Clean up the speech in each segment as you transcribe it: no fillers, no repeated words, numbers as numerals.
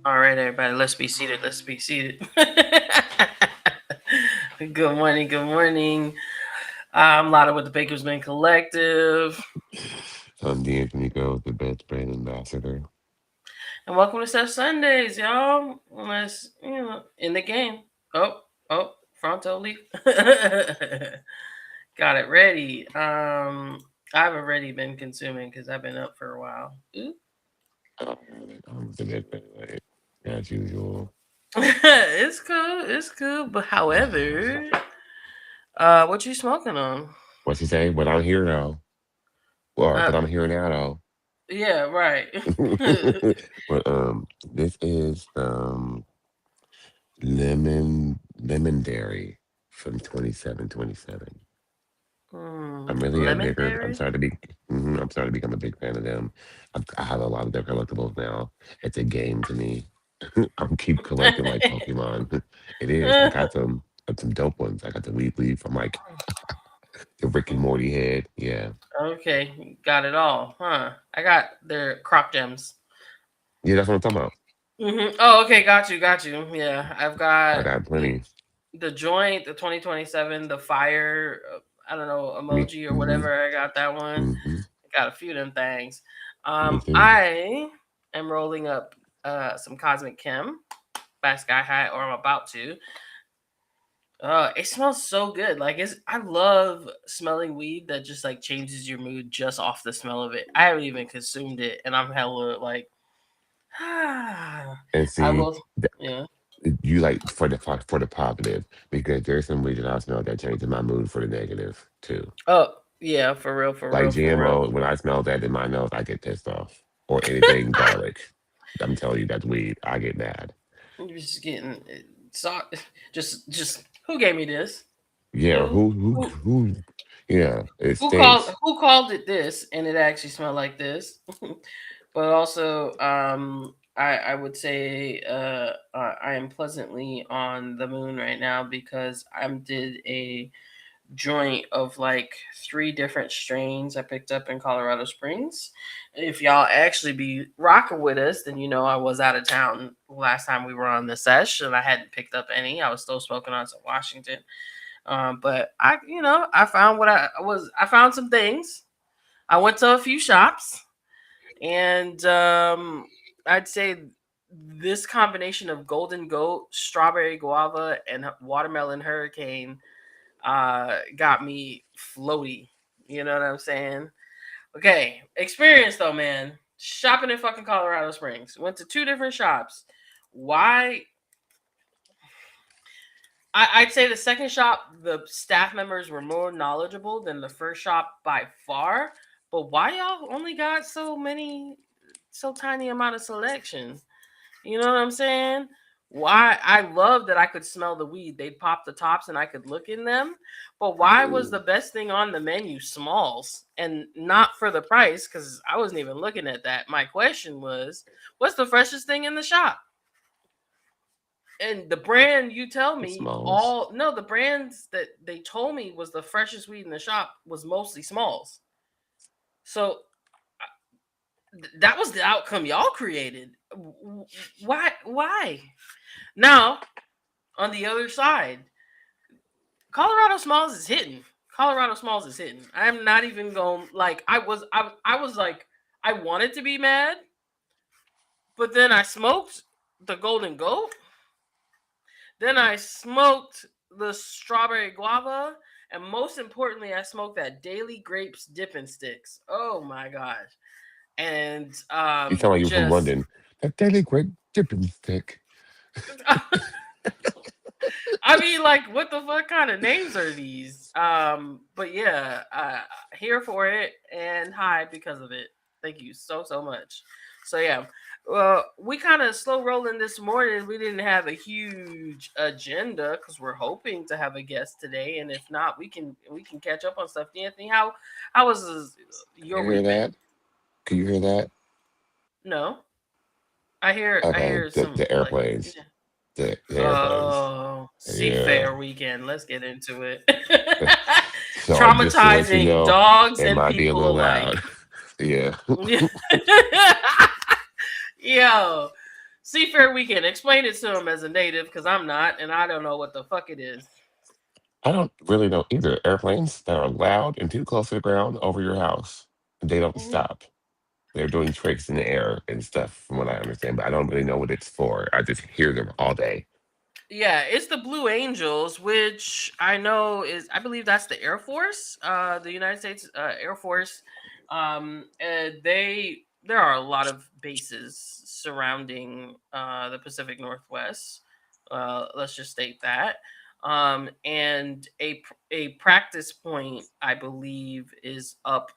All right, everybody, let's be seated. Let's be seated. Good morning. Good morning. I'm Lotta with the Bakersman Collective, D'Anthony goes the best brand ambassador. and welcome to Sesh Sundaze, y'all. Let's in the game. Oh, fronto leaf. Got it ready. I've already been consuming because I've been up for a while. Ooh. The best brand, as usual. It's cool. It's cool. But however, what you smoking on? What's he say? But I'm here now. Or Uh, but I'm here now yeah, right. though. But this is lemon dairy from 2727. I'm really a Lemon bigger. I'm berry. starting to be. I'm starting to become a big fan of them. I have a lot of their collectibles now. It's a game to me. I'm keep collecting like Pokemon. It is. I got some dope ones. I got the Weed Leaf. I'm like the Rick and Morty head. Yeah. Okay, got it all, huh? I got their crop gems. Yeah, that's what I'm talking about. Oh, okay, got you. Yeah, I've I got got plenty. the joint, the 2027, the fire. I don't know, Me. emoji or whatever. I got that one. Mm-hmm. I got a few of them things. Me too. I am rolling up some Cosmic Chem by Sky High, or I'm about to. It smells so good. Like I love smelling weed that just like changes your mood just off the smell of it. I haven't even consumed it, and I'm hella like, And I see, will. Yeah. you like for the positive because there's some weed that I smell that changes my mood for the negative too. Oh yeah, for real, for Like real, for real. GMO, when I smell that in my nose, I get pissed off. Or anything garlic. I'm telling you, that's weed. I get mad. I'm just getting so just who gave me this? Yeah, or Who who, who, who who, yeah, it who called stinks. who called it this? And it actually smelled like this. But also, I would say I am pleasantly on the moon right now because I did a joint of like three different strains I picked up in Colorado Springs. If y'all actually be rocking with us, then you know I was out of town last time we were on the sesh and I hadn't picked up any. I was still smoking on some Washington. But I found what I was. I found some things. I went to a few shops, and I'd say this combination of Golden Goat, Strawberry Guava, and Watermelon Hurricane got me floaty. You know what I'm saying? Okay, experience though, man. Shopping in fucking Colorado Springs. Went to two different shops. Why? I'd say the second shop, the staff members were more knowledgeable than the first shop by far. But why y'all only got so tiny amount of selection? You know what I'm saying? Why I love that I could smell the weed. They'd pop the tops and I could look in them. But why was the best thing on the menu smalls and not for the price? Because I wasn't even looking at that. My question was, what's the freshest thing in the shop? And the brand you tell It me smells. the brands that they told me was the freshest weed in the shop was mostly smalls. So that was the outcome y'all created. Why? Now, on the other side, Colorado Smalls is hitting. Colorado Smalls is hitting. I'm not even going like I was like I wanted to be mad, but then I smoked the Golden Goat. Then I smoked the Strawberry Guava, and most importantly, I smoked that Daily Grapes dipping sticks. Oh my gosh! And You sound like you from just London. That daily great dipping stick. I mean, like, what the fuck kind of names are these? But yeah, here for it and hi because of it. Thank you so much. So yeah, we kind of slow rolling this morning. We didn't have a huge agenda because we're hoping to have a guest today, and if not, we can catch up on stuff. Anthony, how was You your hear week been? that? Can you hear that? No, I hear Okay, some the like. airplanes. The airplanes. Oh, Yeah. Seafair weekend. Let's get into it. So just to let you Traumatizing know, dogs it and might be a people little alike. loud. Yeah. Yo. Seafair Weekend. Explain it to him as a native, because I'm not, and I don't know what the fuck it is. I don't really know either. Airplanes that are loud and too close to the ground over your house. They don't Mhm. stop. They're doing tricks in the air and stuff, from what I understand, but I don't really know what it's for. I just hear them all day. Yeah, it's the Blue Angels, which I know is, I believe that's the Air Force, the United States Air Force. And there are a lot of bases surrounding the Pacific Northwest. Let's just state that. And a practice point, I believe, is up.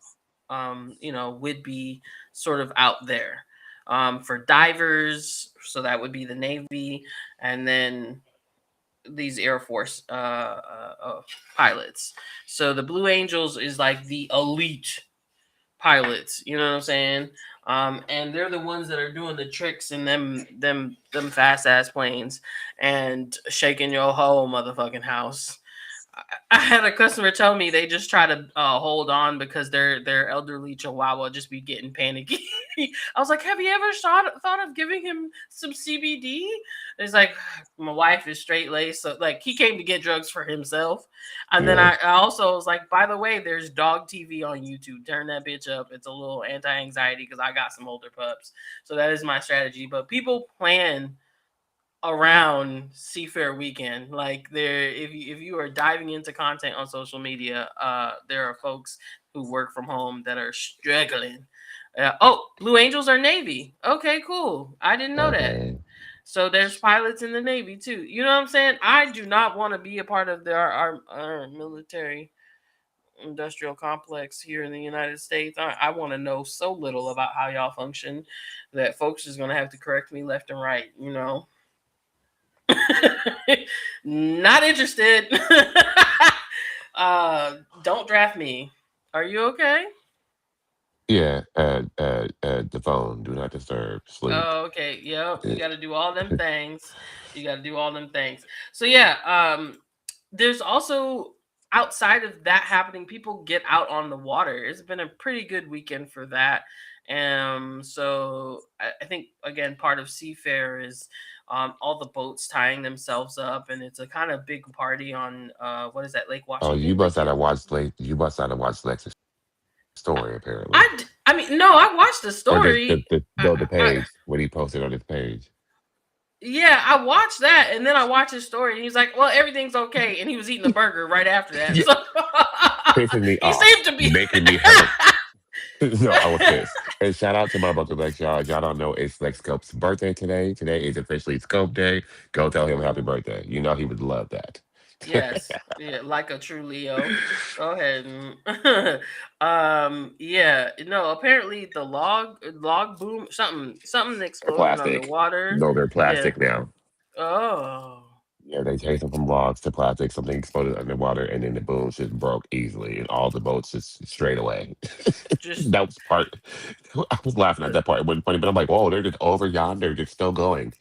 Would be sort of out there for divers. So that would be the Navy, and then these Air Force pilots. So the Blue Angels is like the elite pilots. You know what I'm saying? And they're the ones that are doing the tricks in them fast ass planes and shaking your whole motherfucking house. I had a customer tell me they just try to hold on because their elderly chihuahua just be getting panicky. I was like, have you ever thought of giving him some CBD? It's like, my wife is straight laced, so like he came to get drugs for himself. And then Yeah. I also was like, by the way, there's dog TV on YouTube. Turn that bitch up. It's a little anti anxiety because I got some older pups, so that is my strategy. But people plan around Seafair Weekend. Like, there, if you are diving into content on social media, there are folks who work from home that are struggling. Oh, Blue Angels are Navy. Okay, cool. I didn't know that. Okay. So there's pilots in the Navy too. You know what I'm saying? I do not want to be a part of our military industrial complex here in the United States. I want to know so little about how y'all function that folks is gonna have to correct me left and right. Not interested. Don't draft me. Are you okay? Yeah. The phone. Do not disturb. Sleep. Oh, okay. Yep. You Yeah. got to do all them things. You got to do all them things. So yeah, there's also, outside of that happening, people get out on the water. It's been a pretty good weekend for that. So I think again, part of Seafair is all the boats tying themselves up, and it's a kind of big party on what is that, Lake Oh, you Washington? must not have watched Lake. You must not have watched Lex's story, apparently, I mean, no, I watched the or story. the page what he posted on his page. Yeah, I watched that, and then I watched his story, and he's like, "Well, everything's okay," and he was eating a burger right after that. Yeah, So pissing me he off, seemed to be. making me hurt. No, I was pissed. And shout out to my brother Lex, y'all. Y'all don't know it's Lex Scope's birthday today. Today is officially Scope Day. Go tell him happy Mhm. birthday. You know he would love that. Yes, yeah, like a true Leo. Go ahead. Yeah, no. Apparently, the log boom, something They're exploded plastic. underwater. No, they're Yeah. plastic now. Oh, Yeah, they changed them from logs to plastic. Something exploded underwater, and then the booms just broke easily, and all the boats just straight away. just That was part. I was laughing at that part. It wasn't funny, but I'm like, whoa, they're just over yonder, just still going.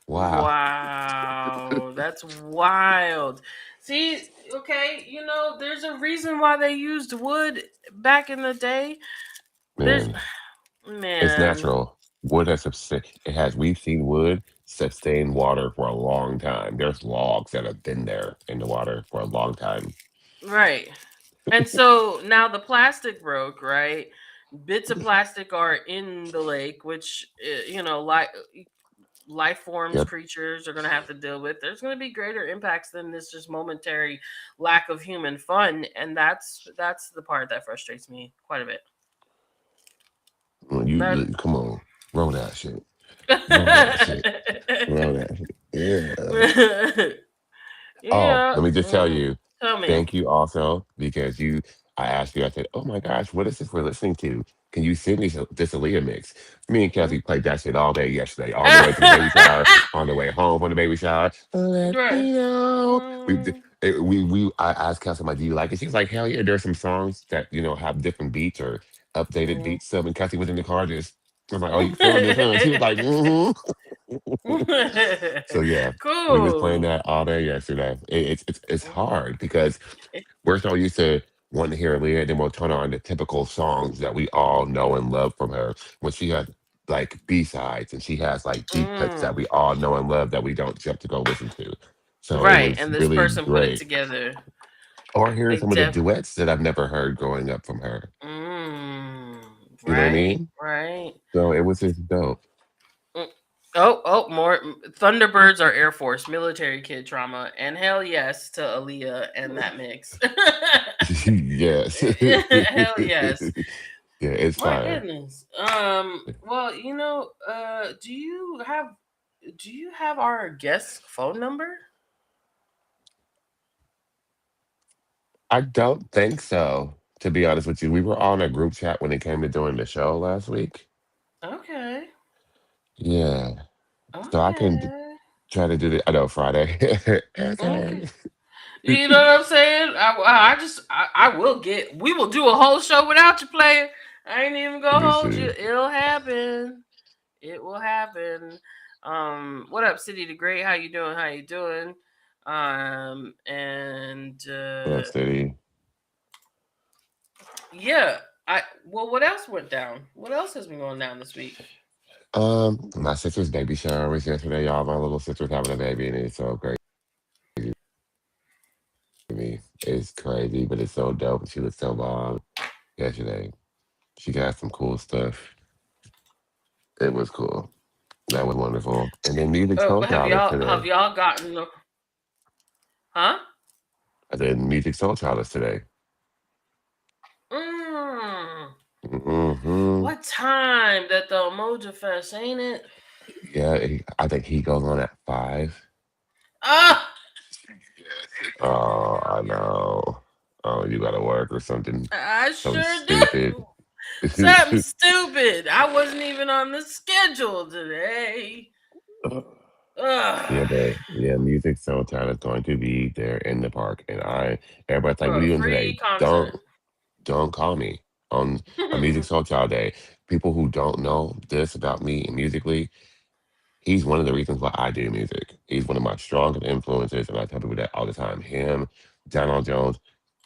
Wow, wow, that's wild. See, okay, there's a reason why they used wood back in the day. There's, man, it's man, natural. Wood has it has. We've seen wood sustain water for a long time. There's logs that have been there in the water for a long time. right. And so now the plastic broke, right? Bits of plastic are in the lake, which like life forms, Yep. creatures are going to have to deal with. There's going to be greater impacts than this just momentary lack of human fun, and that's the part that frustrates me quite a bit. Well, That come on, roll that shit. Roll that shit. Roll that shit. Yeah. Oh, yeah. let me just tell you, Tell me. thank you also because I asked you, I said, oh my gosh, what is this we're listening to? Can you send me this Aaliyah mix? Me and Kelsey played that shit all day yesterday, on the way to the baby shower, on the way home from the baby shower. Let Right. me know. Mm, I asked Kelsey, I'm like, do you like it? She was like, hell yeah, there's some songs that, have different beats or updated mm. beats. So when Kelsey was in the car, just, I'm like, oh, you feeling this, huh? She was like, So yeah, we was playing Cool. that all day yesterday. It's hard because we're so used to wanting to hear Leah, and then we'll turn on the typical songs that we all know and love from her. When she had like B-sides, and she has like deep cuts that Mm, we all know and love that we don't jump to go listen to. So it right. was And this really person put it great. together. Or hearing They some of the def. duets that I've never heard growing up from her. Mm, You know what I right. mean? Right. So it was just dope. Mm. Oh, more Thunderbirds are Air Force military kid trauma, and hell yes to Aaliyah and that mix. Yes. Hell yes. Yeah, it's My fire. goodness. Well, do you have our guest phone number? I don't think so, to be honest with you. We were on a group chat when it came to doing the show last week. Okay. Yeah. So I can Okay. try to do the I know Friday. Okay. Okay. You know what I'm saying? I will get. We will do a whole show without you playing. I ain't even Let gonna me hold you. see. It'll happen. It will happen. What up, City the Great? How you doing? How you doing? And What up, City? yeah. What else went down? What else has been going down this week? My sister's baby shower was yesterday, y'all. My little sister's having a baby, and it's so crazy to me. It's crazy, but it's so dope. She was so long yesterday. She got some cool stuff. It was cool. That was wonderful. And then Music Oh, Soul Child is have today. y'all gotten? Huh? I said Music Soul Child is today. Mm. Hmm. What time that the Emoji Fest ain't it? Yeah, I think he goes on at 5. Ah, Oh, I know. Oh, you gotta work or something. I Something sure stupid. do. Something stupid. I wasn't even on the schedule today. Yeah, Ugh. but yeah, Music Soul Child is going to be there in the park, and everybody's like, "What are you doing Free today?" content. Don't call me on a Music Soul Child day. People who don't know this about me and musically, he's one of the reasons why I do music. He's one of my strongest influences, and I tell people that all the time. Him, Donald Jones,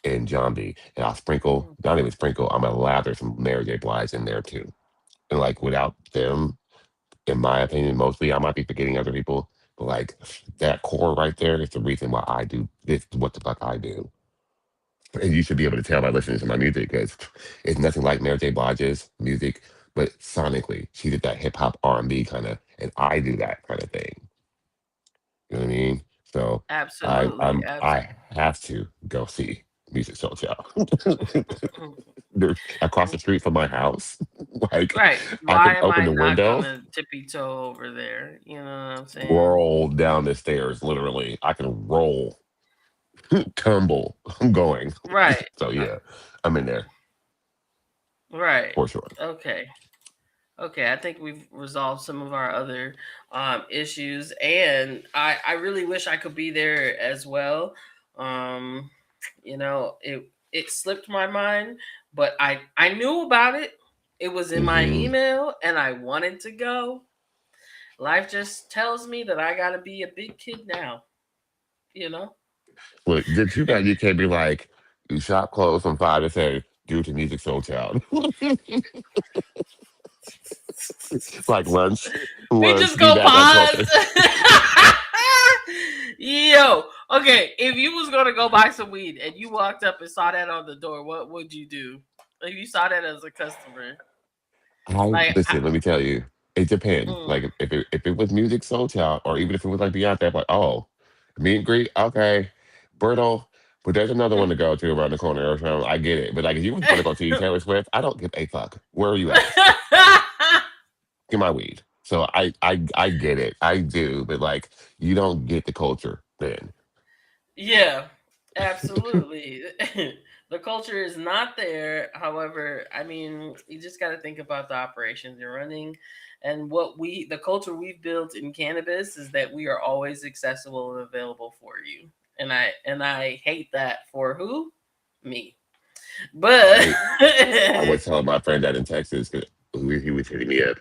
and John B. And I'll sprinkle, not even sprinkle, I'm gonna lather some Mary J. Blige in there too. And like without them, in my opinion, mostly I might be forgetting other people, but like that core right there is the reason why I do this. What the fuck I do, and you should be able to tell by listening to my music because it's nothing like Mary J. Blige's music, but sonically she did that hip hop R&B kind of, and I do that kind of thing. You know what I mean? So Absolutely. I Absolutely. have to go see Music Soul Child. They're across the street from my house. Like Right. I can Why am open I the not window, gonna tippy toe over there? You know what I'm saying? roll down the stairs. Literally, I can roll, tumble. I'm going. Right. So yeah, I'm in there Right. for sure. Okay. Okay, I think we've resolved some of our other issues, and I really wish I could be there as well. Um, it slipped my mind, but I knew about it. It was in my Hmm. email, and I wanted to go. Life just tells me that I gotta be a big kid now. You know. Look, the too bad you can't be like you shop clothes from 5 to 7 due to Music Soul Child. Like lunch, We lunch, just be go back at 12. pause. Yo, okay. If you was gonna go buy some weed and you walked up and saw that on the door, what would you do? If you saw that as a customer, I like, listen. Let me tell you, it depends. mm, Like if it was Music Soul Child, or even if it was like Beyonce, I'm like, oh, meet and greet, okay, Berto. But there's another one to go to around the corner or something. I get it. But like, if you was going to go see Taylor Swift, I don't give a fuck. Where are you at? Get my weed. So I get it. I do. But like, you don't get the culture then. yeah, absolutely. The culture is not there. However, I mean, you just got to think about the operations you're running, and the culture we've built in cannabis is that we are always accessible and available for you. And I hate that for who? Me. But I I was telling my friend that in Texas, 'cause he was hitting me up,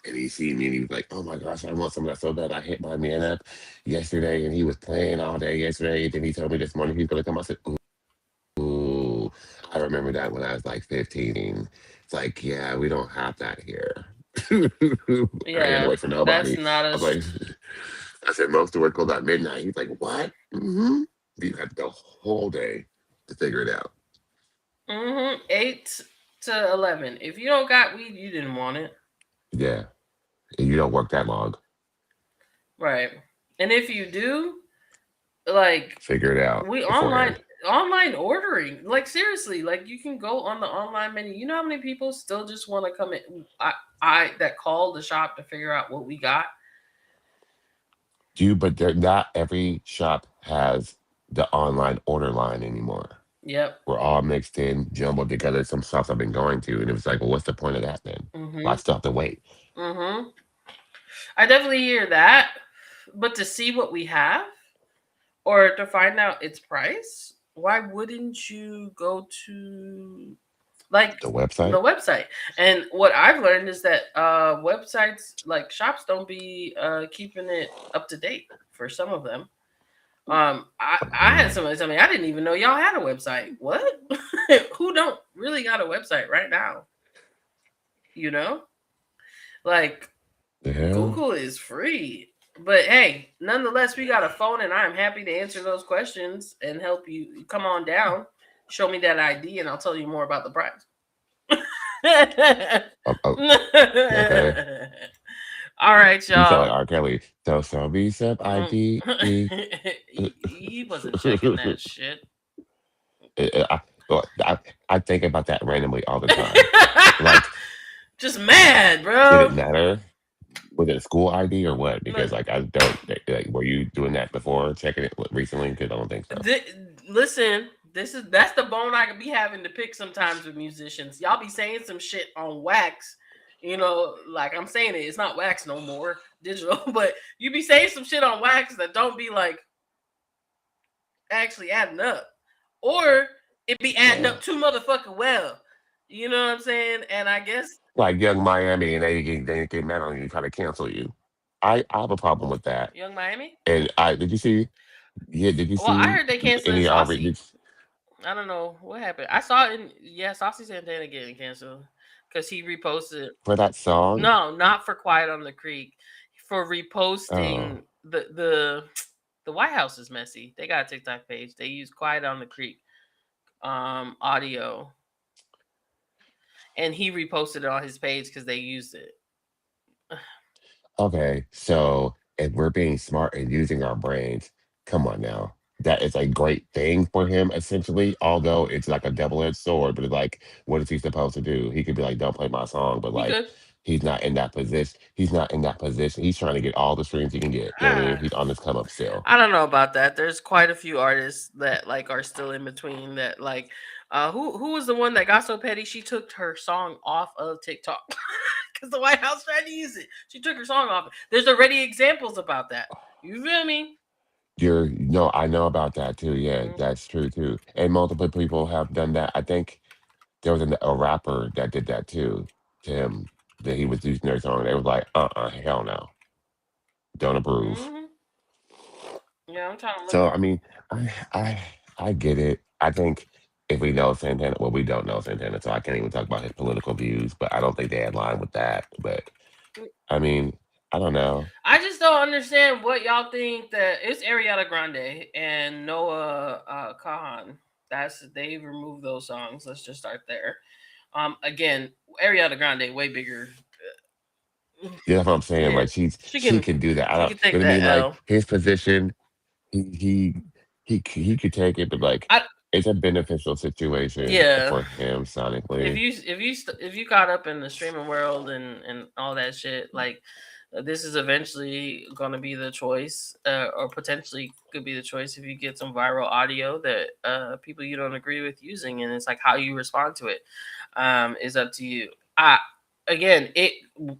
and he seen me, and he was like, "Oh my gosh, I want some of that so bad." I hit my man up yesterday, and he was playing all day yesterday. Then he told me this morning he's gonna come. I said, "Ooh, I remember that when I was like 15." It's like, yeah, we don't have that here. I ain't Yeah, wait for that's nobody. not I'm a. like, I said most of work goes at midnight. He's like, what? Mm-hmm. You had the whole day to figure it out. 8 to 11. If you don't got weed, you didn't want it, Yeah, and you don't work that long. right? And if you do, like, Figure it out we online beforehand. online ordering, like, seriously, like, you can go on the online menu. You know how many people still just want to come in? I that call the shop to figure out what we got. But not every shop has the online order line anymore. Yep. We're all mixed in, jumbled together. Some shops I've been going to, and it was like, well, what's the point of that then? Well, I Mhm. still have to wait. Mhm. I definitely hear that, but to see what we have or to find out its price, why wouldn't you go to, like, The the website, website? And what I've learned is that websites, like shops, don't be keeping it up to date for some of them. I had um, somebody tell me I didn't even know y'all had a website. What? Who don't really got a website right now? You know, like, the hell? Google is free. But hey, nonetheless, we got a phone, and I'm happy to answer those questions and help you. Come on down, show me that ID, and I'll tell you more about the price. Oh, oh, okay. All right, You sound like y'all. R. Kelly. So, me some Mm. ID. He wasn't checking that shit. Well, I think about that randomly all the time. Like, Just mad, did bro. it matter? Was it a school ID or what? Because Look, like I don't like. Were you doing that before checking it recently? Because I don't think so. Th- listen, that's the bone I could be having to pick sometimes with musicians. Y'all be saying some shit on wax, like I'm saying it. It's not wax no more, digital, but you be saying some shit on wax that don't be like actually adding up, or it be adding Yeah. up too motherfucking well. You know what I'm saying? And I guess Like Young Miami, and they get mad on you, try to cancel you. I have a problem with that. Young Miami. And I did you see? Yeah, did you Well, I see heard they canceling any Saucy. outreach I don't know what happened. I saw it in, yeah, Saucy Santana getting canceled because he reposted. for that song? No, not for Quiet on the Creek. For Oh, reposting the White House is messy. They got a TikTok page. They use Quiet on the Creek audio, and he reposted it on his page because they used it. okay. So if we're being smart and using our brains, come on now. That is a great thing for him, essentially. Although it's like a double-edged sword, but it's like, what is he supposed to do? He could be like, "Don't play my song," but He like, could. he's not in that position. He's not in that position. He's trying to get all the streams he can get. You know what I mean? Ah, He's on this come up still. I don't know about that. There's quite a few artists that like are still in between that, like, who was the one that got so petty she took her song off of TikTok because the White House tried to use it. She took her song off. There's already examples about that. You feel me? You're no, I know about that too. Yeah, Mm. that's true too. And multiple people have done that. I think there was a rapper that did that too to him. That he was using their song. They was like, hell no, don't approve. Hmm. Yeah, I'm trying to look. So I mean, I I I get it. I think if we know Santana, well, we don't know Santana, so I can't even talk about his political views. But I don't think they align with that. But I mean, I don't know. I just don't understand what y'all think that it's Ariana Grande and Noah Kahan. That's they removed those songs. Let's just start there. Again, Ariana Grande way bigger. You know what I'm saying? Yeah, Like she she can can do that. I she don't. can take You know what I that mean? Like L. his position, he he he could take it, but like I it's a beneficial situation yeah. for him sonically. If you caught up in the streaming world and all that shit, like, this is eventually going to be the choice, or potentially could be the choice if you get some viral audio that people you don't agree with using, and it's like how you respond to it is up to you. I Again, it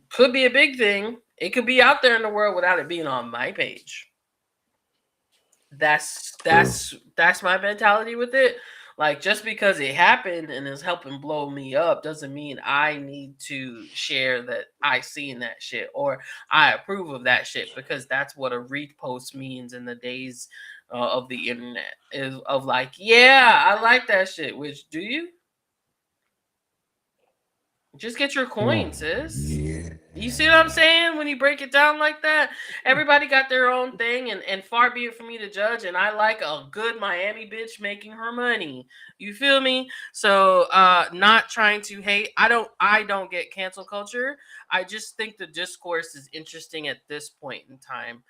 could be a big thing. It could be out there in the world without it being on my page. that's True. that's that's my mentality with it. Like, just because it happened and is helping blow me up doesn't mean I need to share that I seen that shit or I approve of that shit, because that's what a repost means in the days of the internet, is of like, yeah, I like that shit. Which, do you just get your Oh, coin, sis? yeah. You see what I'm Yeah. saying? When you break it down like that, everybody got their own thing, and far be it for me to judge. And I like a good Miami bitch making her money. You feel me? So, not trying to hate. I don't get cancel culture. I just think the discourse is interesting at this point in time,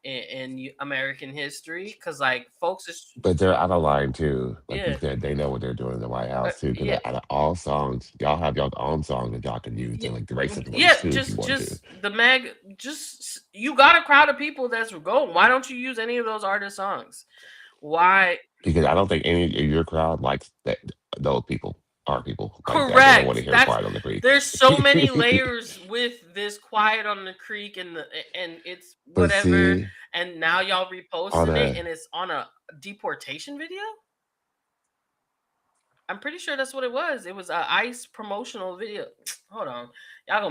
in American history, because like folks is But they're out of line too. Like you yeah, said, they know what they're doing in the White House too. Because yeah. out of all songs, y'all have y'all own song that y'all can use Yeah, to like the racist ones yeah, too if you want to. just the mag. Just you got a crowd of people that's going. Why don't you use any of those artist songs? Why? Because I don't think any of your crowd likes that those people are people like that. They don't want to Correct. hear That's Quiet on the Creek. there's so many layers with this "Quiet on the Creek" and it's But whatever. see, And now y'all on reposting it, a and it's on a deportation video. I'm pretty sure that's what it was. It was a ICE promotional video. Hold on, y'all gonna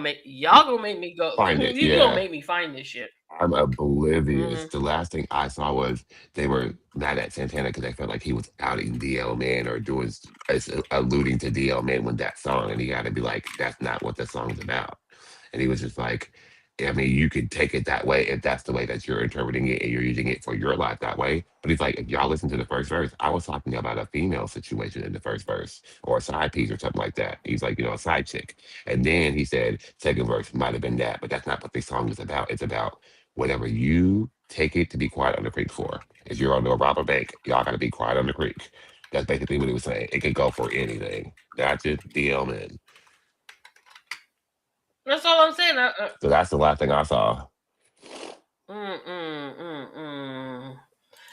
make me go. find it, You gonna yeah. make me find this shit. I'm oblivious. Hmm. The last thing I saw was they were mad at Santana because they felt like he was outing DL Man or doing alluding to DL Man with that song, and he got to be like, "That's not what the song's about." And he was just like, I mean, you could take it that way if that's the way that you're interpreting it and you're using it for your life that way. But he's like, if y'all listen to the first verse, I was talking about a female situation in the first verse or a side piece or something like that. He's like, a side chick. And then he said, second verse might have been that, but that's not what this song is about. It's about whatever you take it to be quiet on the creek for. If you're on the robber bank, y'all got to be quiet on the creek. That's basically what he was saying. It could go for anything. That's it, DL man. That's all I'm saying. So that's the last thing I saw. Mm.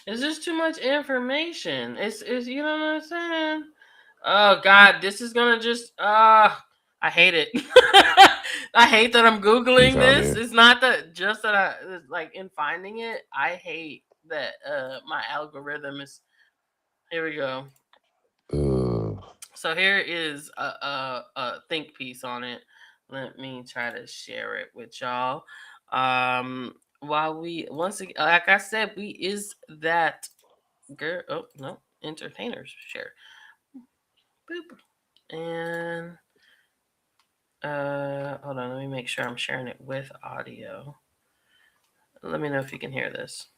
It's just too much information. It's you know what I'm saying? Oh God, this is gonna just I hate it. I hate that I'm You googling tell this. me. It's not that just that I like in finding it. I hate that my algorithm is. Here we go. Ugh. So here is a think piece on it. Let me try to share it with y'all. While we once again, like I said, we is that girl. Oh no, entertainers share. Boop. And hold on, let me make sure I'm sharing it with audio. Let me know if you can hear this.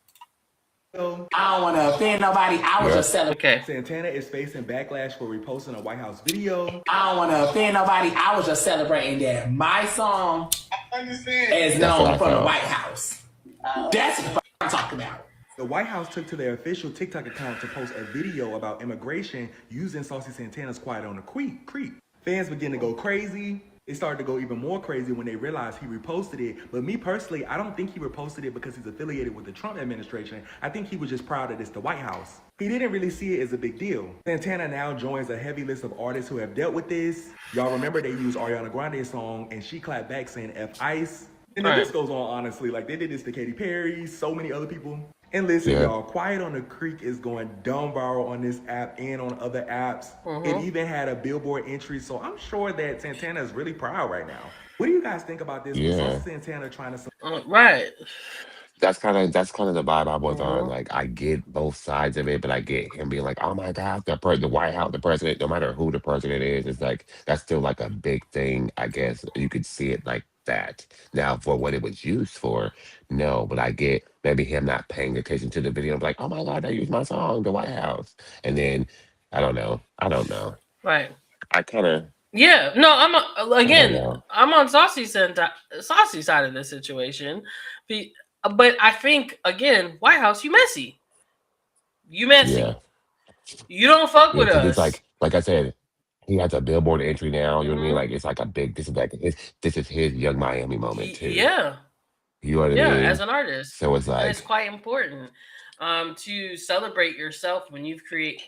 I don't want to offend nobody. I was Yep. just celebrating. Okay. Santana is facing backlash for reposting a White House video. I don't want to offend nobody. I was just celebrating that my song is That's what known I from the felt. White House. That's what I'm talking about. The White House took to their official TikTok account to post a video about immigration using Saucy Santana's Quiet on the Creek. Fans began to go crazy. It started to go even more crazy when they realized he reposted it. But me personally, I don't think he reposted it because he's affiliated with the Trump administration. I think he was just proud that it's the White House. He didn't really see it as a big deal. Santana now joins a heavy list of artists who have dealt with this. Y'all remember they used Ariana Grande's song and she clapped back saying F ICE. And the Right. list goes on, honestly. Like, they did this to Katy Perry, so many other people. And listen, Yeah. y'all, Quiet on the Creek is going dumb viral on this app and on other apps. It even had a Billboard entry, so I'm sure that Santana is really proud right now. What do you guys think about this? Was Yeah. Saucy Santana trying to... Right. That's kind of the vibe I was on. Mm-hmm. Like I get both sides of it, but I get him being like, "Oh my God, the White House, the president, no matter who the president is, it's like that's still like a big thing. I guess you could see it like that. Now, for what it was used for, no, but I get maybe him not paying attention to the video. Like, oh my God, I used my song, the White House, and then I don't know. I don't know. Right. I kind of Yeah. No, I don't again, know. I'm on Saucy side of this situation. But I think again, White House, you messy. You Yeah, messy. You don't fuck yeah, with because it's us. like I said, he has a Billboard entry now. You know what I mean? Mm-hmm. Like it's like a big. This is his Young Miami moment too. Yeah. You know what I Yeah, as mean? an artist. So it's And it's like, quite important to celebrate yourself when you've created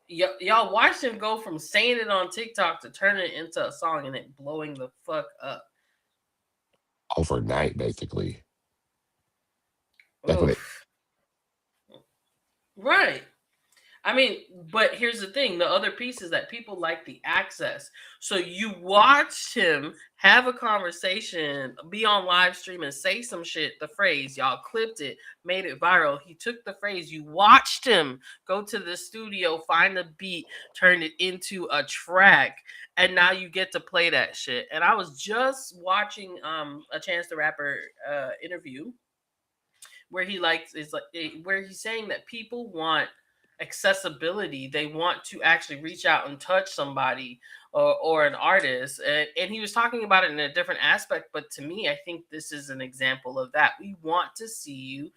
y'all watched him go from saying it on TikTok to turning it into a song and it blowing the fuck up. overnight, basically. That's what it. Oof. Right. I mean, but here's the thing: the other piece is that people like the access. So you watched him have a conversation, be on live stream, and say some shit. The phrase, y'all clipped it, made it viral. He took the phrase. You watched him go to the studio, find a beat, turn it into a track, and now you get to play that shit. And I was just watching a Chance the Rapper interview where he likes is like where he's saying that people want accessibility. They want to actually reach out and touch somebody or an artist, and he was talking about it in a different aspect. But to me, I think this is an example of that. We want to see you.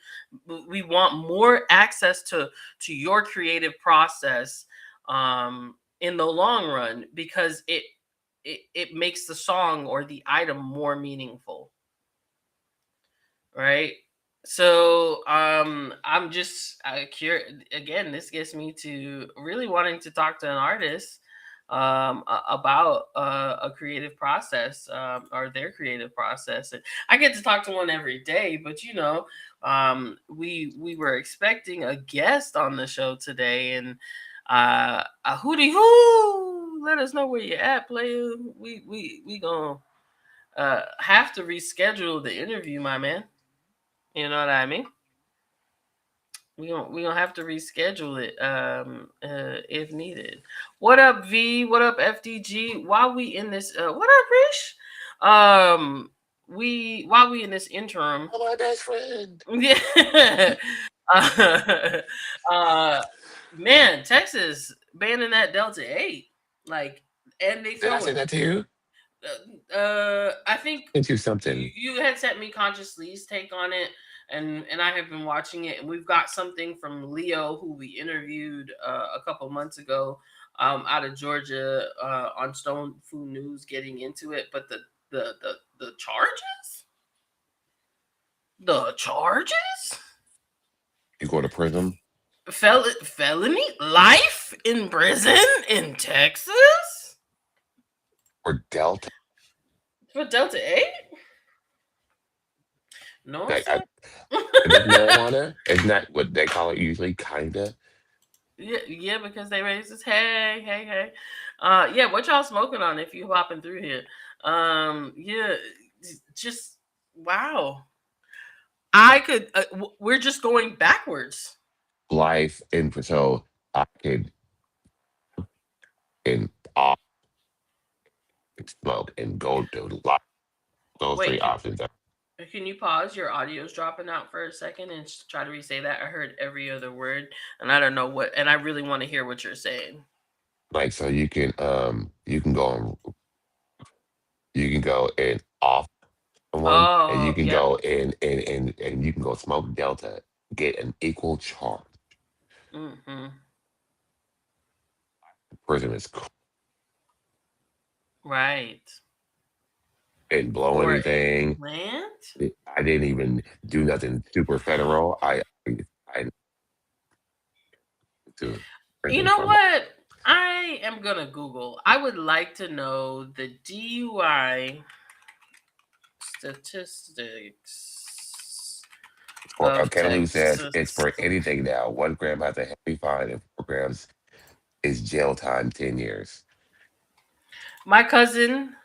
We want more access to your creative process in the long run, because it makes the song or the item more meaningful, right? So I'm just curious. Again, this gets me to really wanting to talk to an artist about a creative process, or their creative process. And I get to talk to one every day, but we were expecting a guest on the show today, and a hootie hoo, let us know where you're at, player. We gonna have to reschedule the interview, my man. You know what I mean? We gonna have to reschedule it if needed. What up, V? What up, FDG? While we in this, what up, Rish? We while we in this interim, Oh, my best friend. yeah. uh, uh, man, Texas banning that Delta 8, like, and they Did I say throwing. that to you? I think Into something. you had sent me Conscious Lee's take on it, and I have been watching it, and we've got something from Leo, who we interviewed a couple months ago, out of Georgia, on Stone Food News, getting into it. But the charges, You go to prison felony life in prison in Texas or Delta. for Delta 8. No, Like, sir. is this marijuana? Isn't that what they call it usually? Kinda. Yeah, because they raised this. Hey. Yeah, what y'all smoking on if you hopping through here? Yeah, just wow. I could. We're just going backwards. Life and so I could and off smoke and go to life. Those three Wait, options. can you pause? Your audio's dropping out for a second and try to re-say that. I heard every other word, and I don't know what. And I really want to hear what you're saying. Like so you can go and off someone and you Oh, can yep. go and you can go smoke Delta, get an equal charge. Mm-hmm. Prison is Right. didn't blow For a anything. plant. I didn't even do nothing super federal. I to You prison know for my what? I am gonna Google. I would like to know the DUI statistics for of Lou says it's Texas. for anything now. 1 gram has a heavy fine and 4 grams is jail time 10 years. My cousin,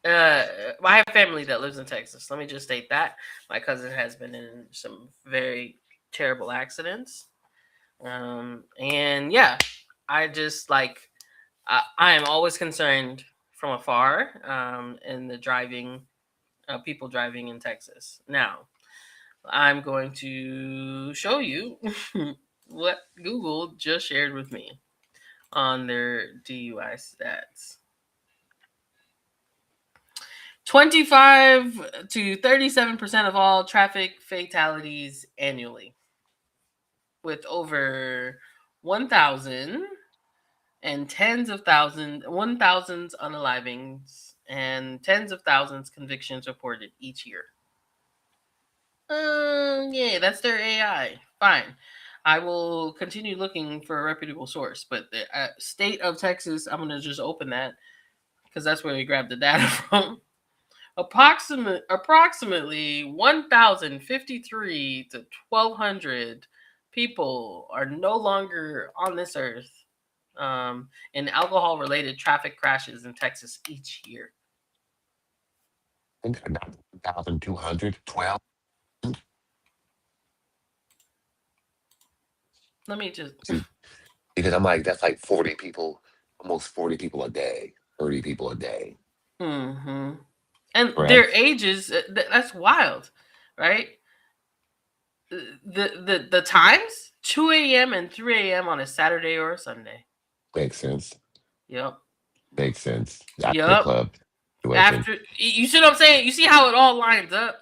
I have family that lives in Texas. Let me just state that my cousin has been in some very terrible accidents, and yeah, I just like I am always concerned from afar, in the driving, people driving in Texas. Now, I'm going to show you what Google just shared with me on their DUI stats. 25 to 37% of all traffic fatalities annually, with over 1,000 and tens of thousands, 1,000s unalivings, and tens of thousands convictions reported each year. Yeah, that's their AI. Fine. I will continue looking for a reputable source, but the state of Texas, I'm gonna just open that because that's where we grabbed the data from. Approximately 1,053 to 1,200 people are no longer on this earth in alcohol related traffic crashes in Texas each year. I think 1,212. Let me just. See, because I'm like, that's like 40 people, almost 40 people a day, 30 people a day. Hmm. And their Correct? ages, that's wild, right? The times 2 a.m. and 3 a.m. on a Saturday or a Sunday. Makes sense. Yep. Makes sense. After the Yep. club situation. After you see what I'm saying? You see how it all lines up?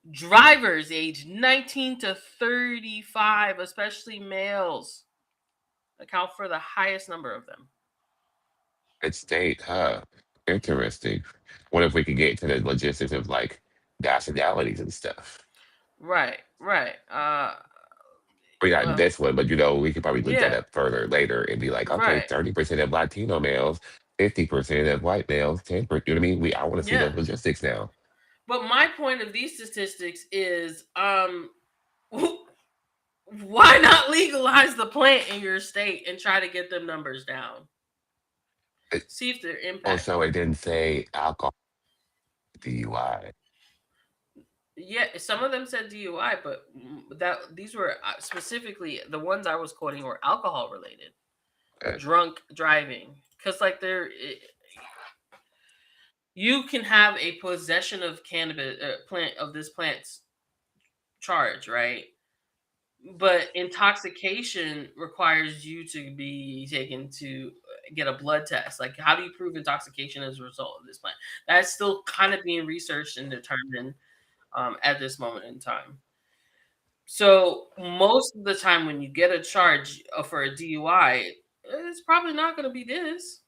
Drivers age 19 to 35, especially males, account for the highest number of them. It's state, huh? Interesting. What if we could get to the logistics of like nationalities and stuff? Right, right. We got Well, this one, but we could probably look that yeah, up further later and be like, okay, right. 30% of Latino males, 50% of white males, 10%. You know what I mean? I want to see Yeah. those logistics now. But my point of these statistics is why not legalize the plant in your state and try to get them numbers down? It, See if they're also, impacting. it didn't say alcohol DUI. Yeah, some of them said DUI, but that these were specifically the ones I was quoting were alcohol related, Uh, drunk driving. Because like you can have a possession of cannabis plant of this plant's charge, right? But intoxication requires you to be taken to get a blood test. Like, how do you prove intoxication as a result of this plant? That's still kind of being researched and determined at this moment in time. So most of the time, when you get a charge for a DUI, it's probably not going to be this.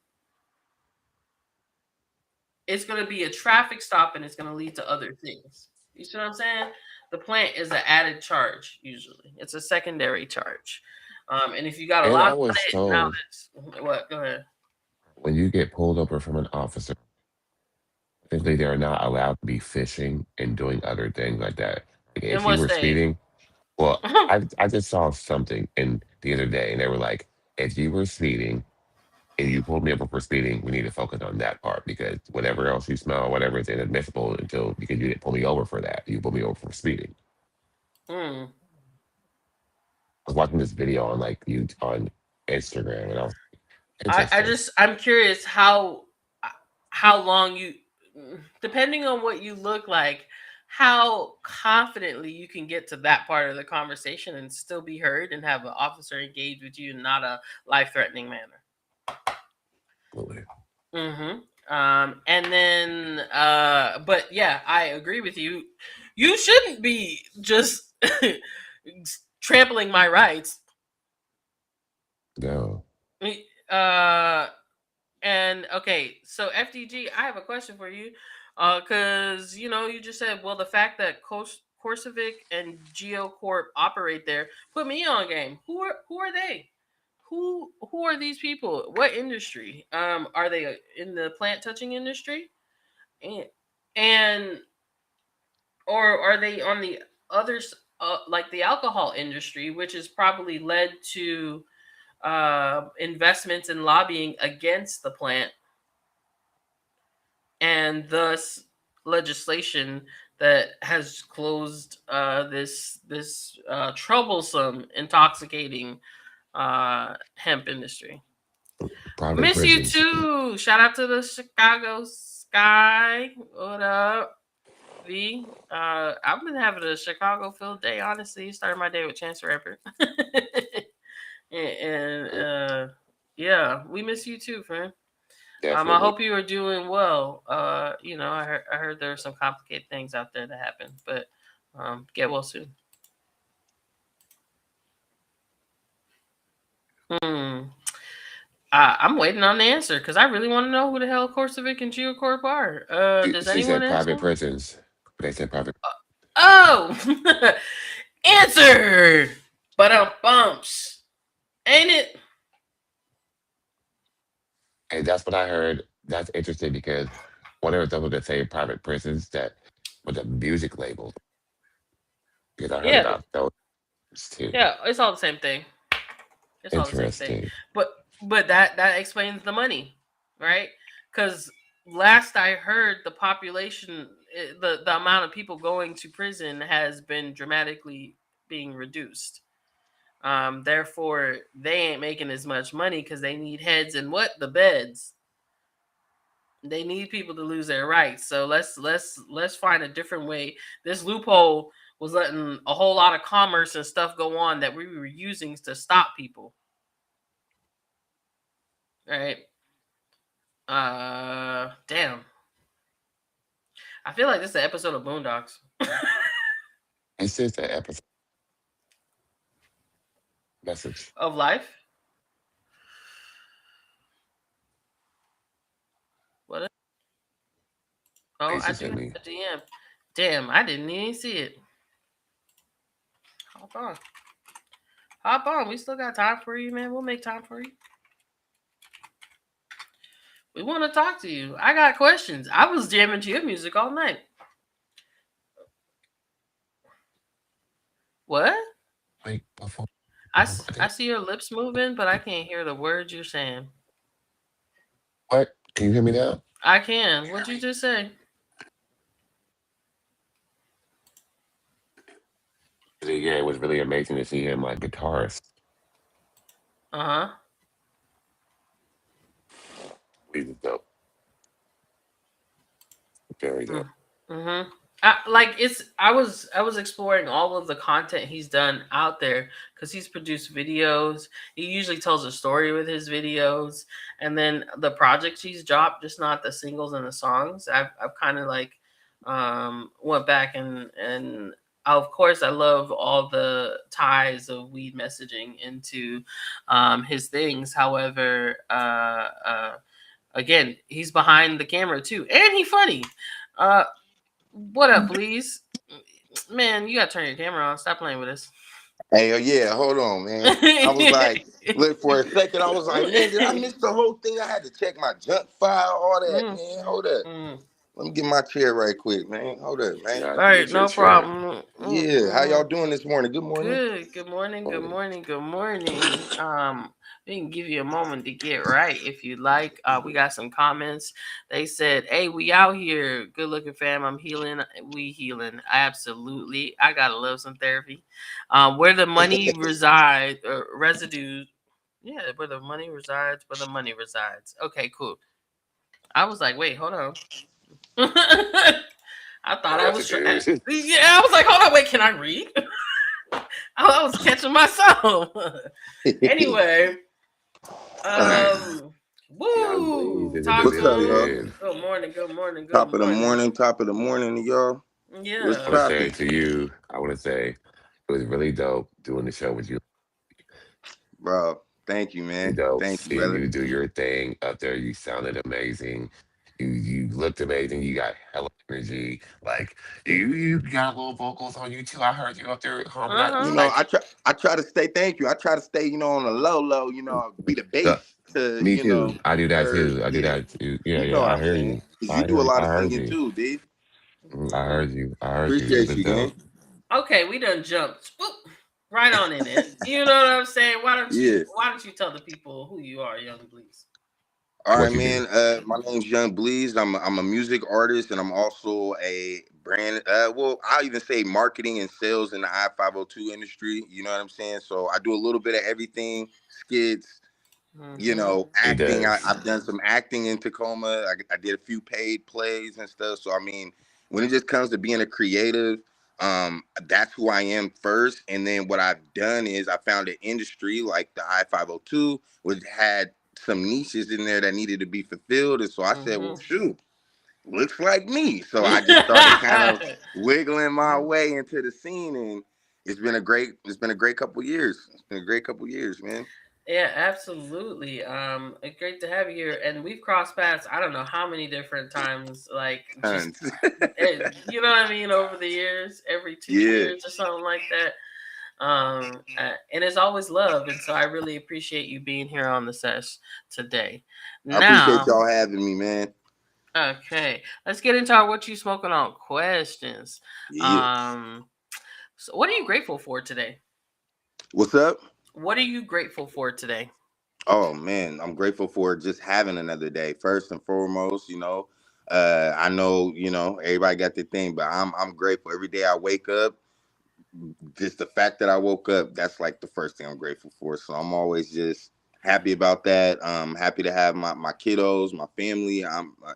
It's going to be a traffic stop, and it's going to lead to other things. You see what I'm saying? The plant is an added charge. Usually, it's a secondary charge. And if you got a and lot I on was it, now told it's what? Go ahead. when you get pulled over from an officer, typically they're not allowed to be fishing and doing other things like that. Like In if you what were state? speeding, well, I just saw something in the other day, and they were like, if you were speeding and you pulled me over for speeding, we need to focus on that part because whatever else you smell, whatever is inadmissible until because you didn't pull me over for that. You pulled me over for speeding. Hmm. I was watching this video on like you on Instagram, and I was interesting. I'm curious how long you, depending on what you look like, how confidently you can get to that part of the conversation and still be heard and have an officer engage with you in not a life threatening manner. Absolutely. And then, but yeah, I agree with you. You shouldn't be just trampling my rights. No. Uh, and okay, so FDG, I have a question for you. Because you just said, well, the fact that Corsivic and GeoCorp operate there put me on game. Who are they? Who are these people? What industry? Are they in the plant touching industry? And and or are they on the others, like the alcohol industry, which has probably led to investments and lobbying against the plant, and thus legislation that has closed this troublesome, intoxicating hemp industry. Private Miss you prisons. too. Shout out to the Chicago Sky. What up, V? I've been having a Chicago filled day. Honestly, started my day with Chance the Rapper, and yeah, we miss you too, friend. I Definitely. hope you are doing well. I heard there are some complicated things out there that happen, but get well soon. Hmm. I'm waiting on the answer because I really want to know who the hell Corsivic and Geocorp are. Does She anyone said private answer? prisons. They said private. Oh, answer. But bumps, ain't it? And that's what I heard. That's interesting because one of the things that say private prisons that with the music labels, because I heard Yeah, about those. Too Yeah, it's all the same thing. It's all the same thing. interesting. But that explains the money, right? Because last I heard, the population, the amount of people going to prison has been dramatically being reduced. Therefore, they ain't making as much money because they need heads and what the beds. They need people to lose their rights. So let's find a different way. This loophole was letting a whole lot of commerce and stuff go on that we were using to stop people. Right? Damn. I feel like this is an episode of Boondocks. It's just an episode message. Of life. What? Oh, I Basically do sent have me. a DM. Damn, I didn't even see it. Hop on. Hop on. We still got time for you, man. We'll make time for you. We want to talk to you. I got questions. I was jamming to your music all night. What? Wait, before I see your lips moving, but I can't hear the words you're saying. what? Can you hear me now? I can. What'd you just say? Yeah, it was really amazing to see him like guitarist. Uh huh. He was dope. Very dope. Mm-hmm. I was exploring all of the content he's done out there because he's produced videos. He usually tells a story with his videos, and then the projects he's dropped, just not the singles and the songs. I've kind of like went back and of course I love all the ties of weed messaging into his things. However, again, he's behind the camera too, and he funny. Uh, what up, Bleeze? Man, you gotta turn your camera on. Stop playing with us. Hey, yeah, hold on, man. I was like, look, for a second, I was like, man, did I miss the whole thing? I had to check my junk file, all that, Mm, man. Hold up. mm. Let me get my chair right quick, man. Hold up, You man. All gotta right, get your no chair. problem. Yeah, how y'all doing this morning? Good morning. Good. Good morning. Good morning. Good morning. We can give you a moment to get right if you like. We got some comments. They said, "Hey, we out here. Good looking fam. I'm healing. We healing. Absolutely. I gotta love some therapy. Where the money resides, residues. Yeah, where the money resides. Where the money resides. Okay, cool. I was like, wait, hold on. I thought I was. Residue. Yeah, I was like, hold on, wait, can I read? I was catching myself. Anyway, Yungg Bleeze woo! in the Talk What's up, to him. y'all? building. Good morning. Good morning. Good Top of the morning. morning, to y'all. What's I Yeah. want to say popping? to you, I want to say it was really dope doing the show with you. Bro, thank you, Really man. dope Thank you, seeing brother. you do your thing up there. You sounded amazing. You looked amazing. You got hella energy. Like you got little vocals on you too. I heard you up there humming. Uh I You huh. know, like I try to stay, thank you. I try to stay, on the low, be the the, bass to, me too. I do that her. too. I do Yeah. that too. Yeah, You know yeah. what I I'm heard saying? you. Because you do a lot I of heard singing you. too, D. I Mm-hmm. heard you. I heard you. It Appreciate was you, dope. gang. Okay, we done jumped right on in it. You know what I'm saying? Yeah. Why don't you tell the people who you are, Young Bleeze? All right, What you do? man. My name's Yungg Bleeze. I'm a music artist, and I'm also a brand. Well, I'll even say marketing and sales in the I-502 industry. You know what I'm saying? So I do a little bit of everything: skits, Mm-hmm. He acting. does. I've done some acting in Tacoma. I did a few paid plays and stuff. So I mean, when it just comes to being a creative, that's who I am first. And then what I've done is I found an industry like the I-502, which had some niches in there that needed to be fulfilled. And so I said, well, Mm-hmm. shoot, looks like me. So I just started kind of wiggling my way into the scene, and it's been a great couple years. It's been a great couple years, man. Yeah, absolutely. Great to have you here, and we've crossed paths. I don't know how many different times, like just Tons. you know what I mean, over the years, every two Yeah. years or something like that. And it's always love, and so I really appreciate you being here on the sesh today. I appreciate Now, y'all having me, man. okay, let's get into our what you smoking on questions. Yeah. Um, so what are you grateful for today? What's up? What are you grateful for today? Oh man, I'm grateful for just having another day. First and foremost, I know, everybody got their thing, but I'm grateful. Every day I wake up, just the fact that I woke up, that's like the first thing I'm grateful for. So I'm always just happy about that. Happy to have my kiddos, my family.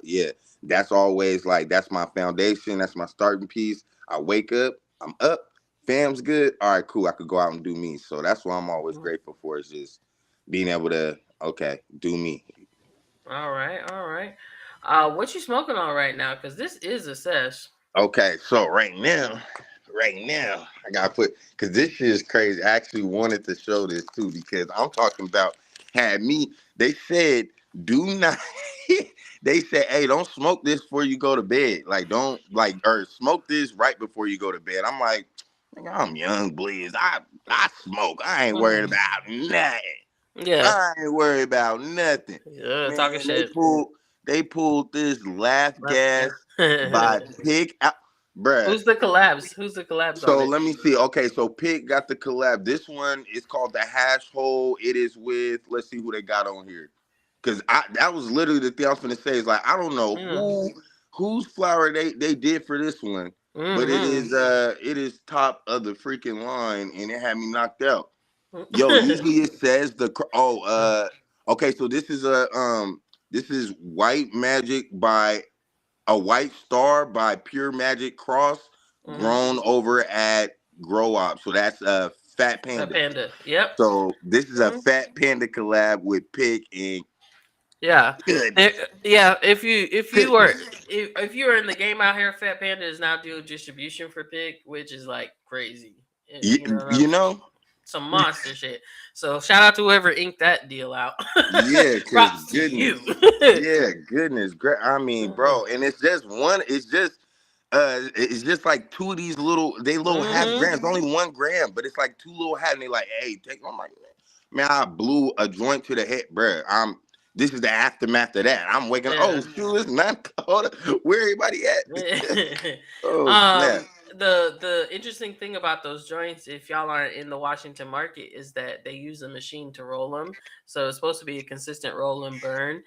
Yeah, that's always like that's my foundation. That's my starting piece. I wake up, I'm up, fam's good. All right, cool. I could go out and do me. So that's what I'm always Mhm. grateful for is just being able to do me. All right, all right. What you smoking on right now? Because this is a sesh. Okay, so right now, I gotta put because this shit is crazy. I actually wanted to show this too because I'm talking about had me. They said do not. They said, hey, don't smoke this before you go to bed. Like don't like or smoke this right before you go to bed. I'm like, nigga, I'm Yungg Bleeze. I smoke. I ain't worried Mm. about nothing. Yeah, I ain't worried about nothing. yeah, talking Man, shit. they pulled this laugh Let's gas by Pick out, bruh. Who's the collabs? Who's the collabs on So it? let me see. Okay, so Pick got the collab. This one is called the Hash Hole. It is with let's see who they got on here. Cause that was literally the thing I was gonna say is like I don't know Mm. whose flower they did for this one, but Mm-hmm. it is top of the freaking line and it had me knocked out. Yo, usually it says okay, so this is White Magic by a White Star by Pure Magic Cross Mm-hmm. grown over at Grow Up. So that's Fat That Panda. panda. Yep. So this is a Mhm. Fat Panda collab with Pick and Yeah. goodness. Yeah. If you are Goodness. if you are in the game out here, Fat Panda is now doing distribution for Pig, which is like crazy. You, You know what I'm you know? some monster shit. So shout out to whoever inked that deal out. Yeah, cause Props to you. goodness. Yeah, goodness. Great. I mean, bro, and it's just like two of these little half Hmm. grams, only 1 gram, but it's like two little half, and they like, hey, take. I'm like, man, I blew a joint to the head, bro. This is the aftermath of that. I'm waking up. Oh, Yeah. shoot, it's not. Hold up. Where everybody at? Oh snap. um the interesting thing about those joints, if y'all aren't in the Washington market, is that they use a machine to roll them. So it's supposed to be a consistent roll and burn,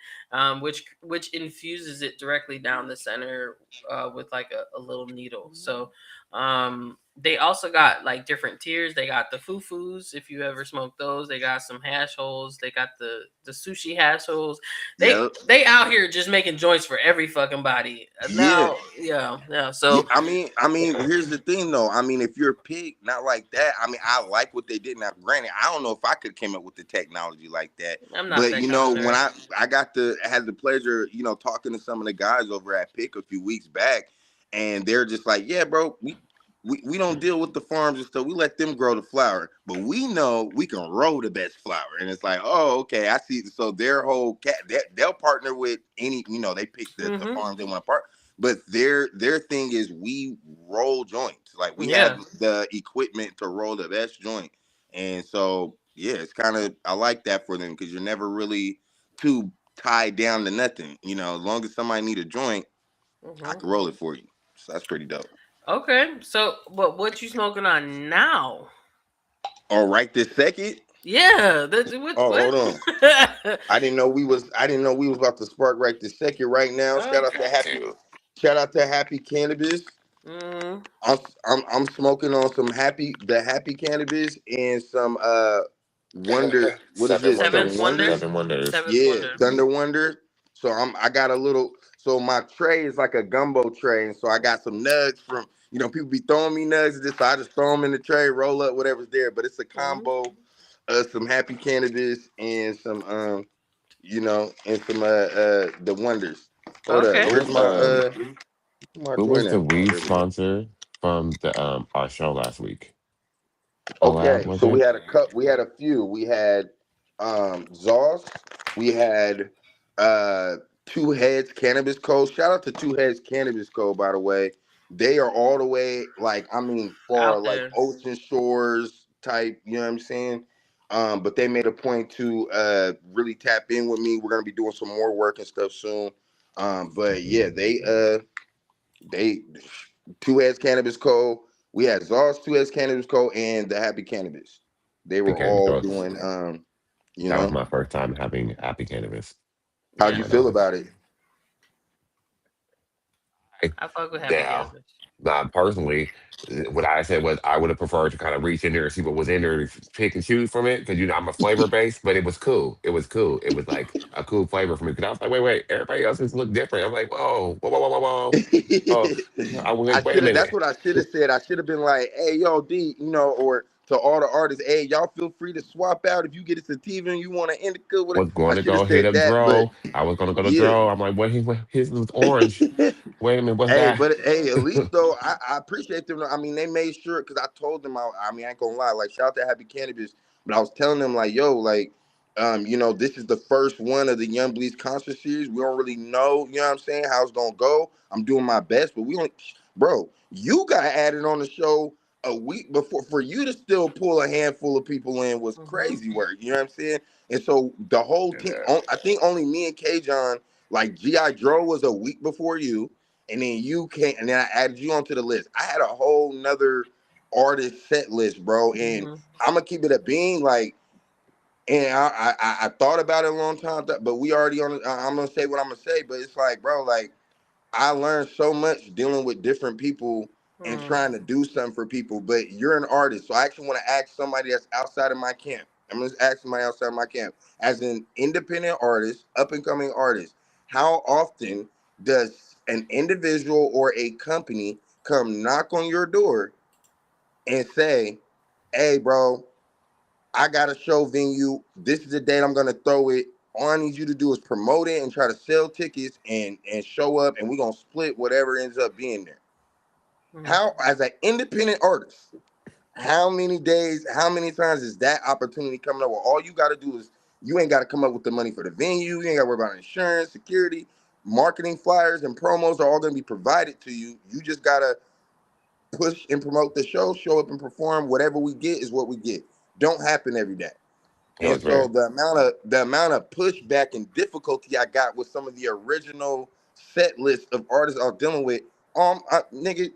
which infuses it directly down the center with like a little needle. So they also got like different tiers. They got the foo-foos, if you ever smoke those. They got some hash holes. They got the sushi hash holes. they Yep. they out here just making joints for every fucking body. Yeah. Now, yeah, yeah. Yeah, So I mean, here's the thing though. I mean, if you're a pig, not like that. I mean, I like what they did. Now, granted, I don't know if I could came up with the technology like that. I'm not But that kind of when nerd. I had the pleasure, talking to some of the guys over at Pick a few weeks back, and they're just like, yeah, bro, we don't deal with the farms and stuff. We let them grow the flower, but we know we can roll the best flower. And it's like, oh, okay, I see. So their whole they'll partner with any, they pick the Hmm. farms they want to partner. But their thing is we roll joints. Like we have Yeah. the equipment to roll the best joint. And so yeah, it's kind of I like that for them because you're never really too tied down to nothing. As long as somebody need a joint, I Hmm. can roll it for you. So that's pretty dope. Okay. So, but what you smoking on now? All right, this second. Yeah. That's what. Oh, hold on. What? I didn't know we was about to spark right this second right now. Okay. Shout out to Happy Cannabis. Mm-hmm. I'm smoking on some happy cannabis and some wonder what is this? Some Seventh Wonder. wonders? Seven Wonders. Seventh Yeah, Wonder. Thunder Wonder. So I got a little so my tray is like a gumbo tray. And so I got some nugs from people be throwing me nugs and this, so I just throw them in the tray, roll up whatever's there. But it's a Hmm. combo of some happy cannabis and some and some the wonders. Hold up. Okay. Where's Who's my who joint was at? the Oh, weed there we go. sponsor from the our show last week? Collab, Okay, was so we it? had we had a few. We had Zoss, we had uh Two Heads Cannabis Co. Shout out to Two Heads Cannabis Co. By the way. They are all the way like far Out like there. ocean shores type, you know what I'm saying? But they made a point to really tap in with me. We're gonna be doing some more work and stuff soon. But yeah, they Two Heads Cannabis Co. We had Czar's Two Heads Cannabis Co. and the Happy Cannabis. They Happy were cannabis. all So doing you that was know. my first time having happy cannabis, How'd you Yeah, and feel about it? I, I fuck with happy now, cannabis. personally, what I said was I would have preferred to kind of reach in there and see what was in there, to pick and choose from it, because I'm a flavor based, but it was cool. It was cool. It was like a cool flavor for me. Because I was like, wait, everybody else's look different. I'm like, whoa. Oh, I was I like, wait a should have. That's minute. what I should have said. I should have been like, "Hey, yo, D, or to all the artists, hey, y'all feel free to swap out if you get a sativa and you want to indica with it." Was going I to should have go hit said a that, but draw. I was going to go to yeah. draw. I'm like, what his was orange. Wait a minute, what's Hey, that? but hey, at least though, I appreciate them. I mean, they made sure because I told them. I mean, I ain't gonna lie. Like, shout out to Happy Cannabis, but I was telling them like, yo, like, this is the first one of the Yungg Bleeze concert series. We don't really know, you know what I'm saying, how it's gonna go. I'm doing my best, but we don't, bro. You got added on the show a week before. For you to still pull a handful of people in was Mm-hmm. crazy work. You know what I'm saying? And so the whole And, team, I think only me and K John, like Gi Dro was a week before you, and then you came, and then I added you onto the list. I had a whole nother artist set list, bro, and Mm-hmm. I'm gonna keep it a bean, like, and I thought about it a long time, but we already on. I'm gonna say what I'm gonna say, but it's like, bro, like I learned so much dealing with different people and Mm. trying to do something for people. But you're an artist, so I actually want to ask somebody that's outside of my camp. I'm gonna ask somebody outside of my camp, as an independent artist, up and coming artist. How often does an individual or a company come knock on your door and say, "Hey, bro, I got a show venue. This is the date I'm gonna throw it. All I need you to do is promote it and try to sell tickets and show up, and we're gonna split whatever ends up being there." Mm. How, as an independent artist, how many days, how many times is that opportunity coming up where all you gotta do is you ain't gotta come up with the money for the venue, you ain't gotta worry about insurance, security, marketing, flyers, and promos are all gonna be provided to you. You just gotta push and promote the show, show up and perform. Whatever we get is what we get. Don't happen every day. no, And it's so rare. the amount of pushback and difficulty I got with some of the original set list of artists I was dealing with, nigga,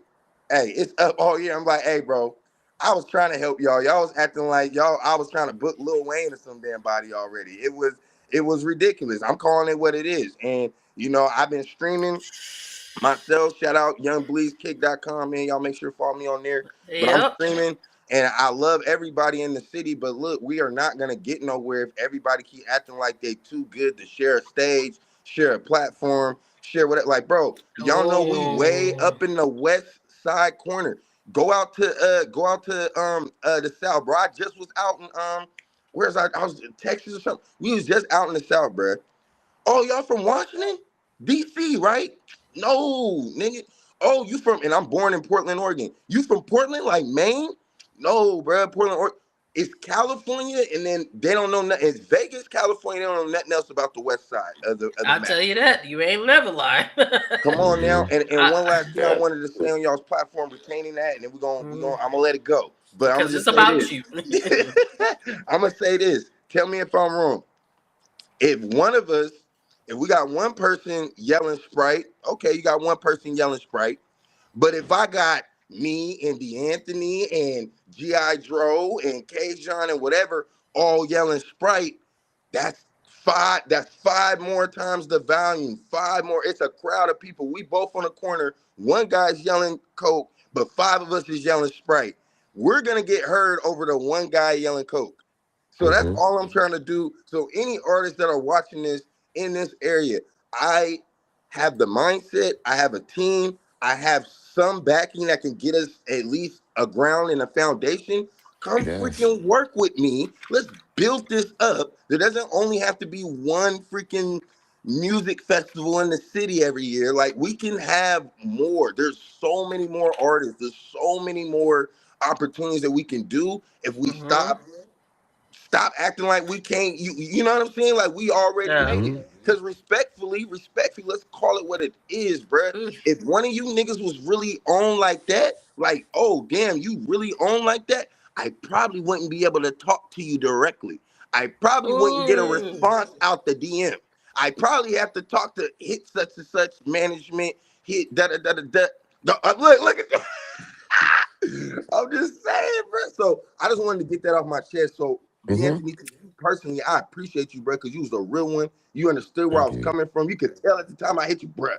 hey, it's up all year. I'm like, hey, bro, I was trying to help y'all. Y'all was acting like y'all. I was trying to book Lil Wayne or some damn body already. It was ridiculous. I'm calling it what it is. And I've been streaming myself. Shout out YoungbleazeKick.com, man. Y'all make sure to follow me on there. But I'm Yep. streaming and I love everybody in the city. But look, we are not gonna get nowhere if everybody keep acting like they too good to share a stage, share a platform, share what, like, bro, y'all know we way Oh. up in the west side corner. Go out to the south, bro. I just was out in I was in Texas or something. We was just out in the south, bro. Oh, y'all from Washington? DC, right? No, nigga. Oh, you from, and I'm born in Portland, Oregon. You from Portland, like Maine? No, bro. Portland, Oregon. It's California, and then they don't know nothing. It's Vegas, California. They don't know nothing else about the west side of the I'll map. tell you that. You ain't never lie. Come on now. Mm-hmm. And one I, last thing I wanted to say on y'all's platform, retaining that, and then mm, I'm gonna let it go. But I'm because gonna it's just say about this. you. I'm gonna say this. Tell me if I'm wrong. If one of us, if we got one person yelling Sprite, okay, you got one person yelling Sprite. But if I got me and Deanthony and G.I. Dro and K-John and whatever all yelling Sprite, that's five more times the volume. Five more. It's a crowd of people. We both on the corner. One guy's yelling Coke, but five of us is yelling Sprite. We're gonna get heard over the one guy yelling Coke. So that's Mm-hmm. all I'm trying to do. So any artists that are watching this in this area, I have the mindset, I have a team, I have some backing that can get us at least a ground and a foundation. Come Yes. freaking work with me. Let's build this up. There doesn't only have to be one freaking music festival in the city every year. Like, we can have more. There's so many more artists. There's so many more opportunities that we can do if we Hmm. stop acting like we can't. You know what I'm saying? Like, we already Yeah. made it. Mm-hmm. Because respectfully, let's call it what it is, bruh. Oof. If one of you niggas was really on like that, like, oh damn, you really on like that, I probably wouldn't be able to talk to you directly. I probably wouldn't get a Ooh. response out the DM. I probably have to talk to hit such and such management. Hit da da da da da. Look at I'm just saying, bro. So I just wanted to get that off my chest. So, Mm-hmm. Deanthony, personally, I appreciate you, bro, because you was a real one. You understood where I Thank was you. coming from. You could tell at the time I hit you, bro.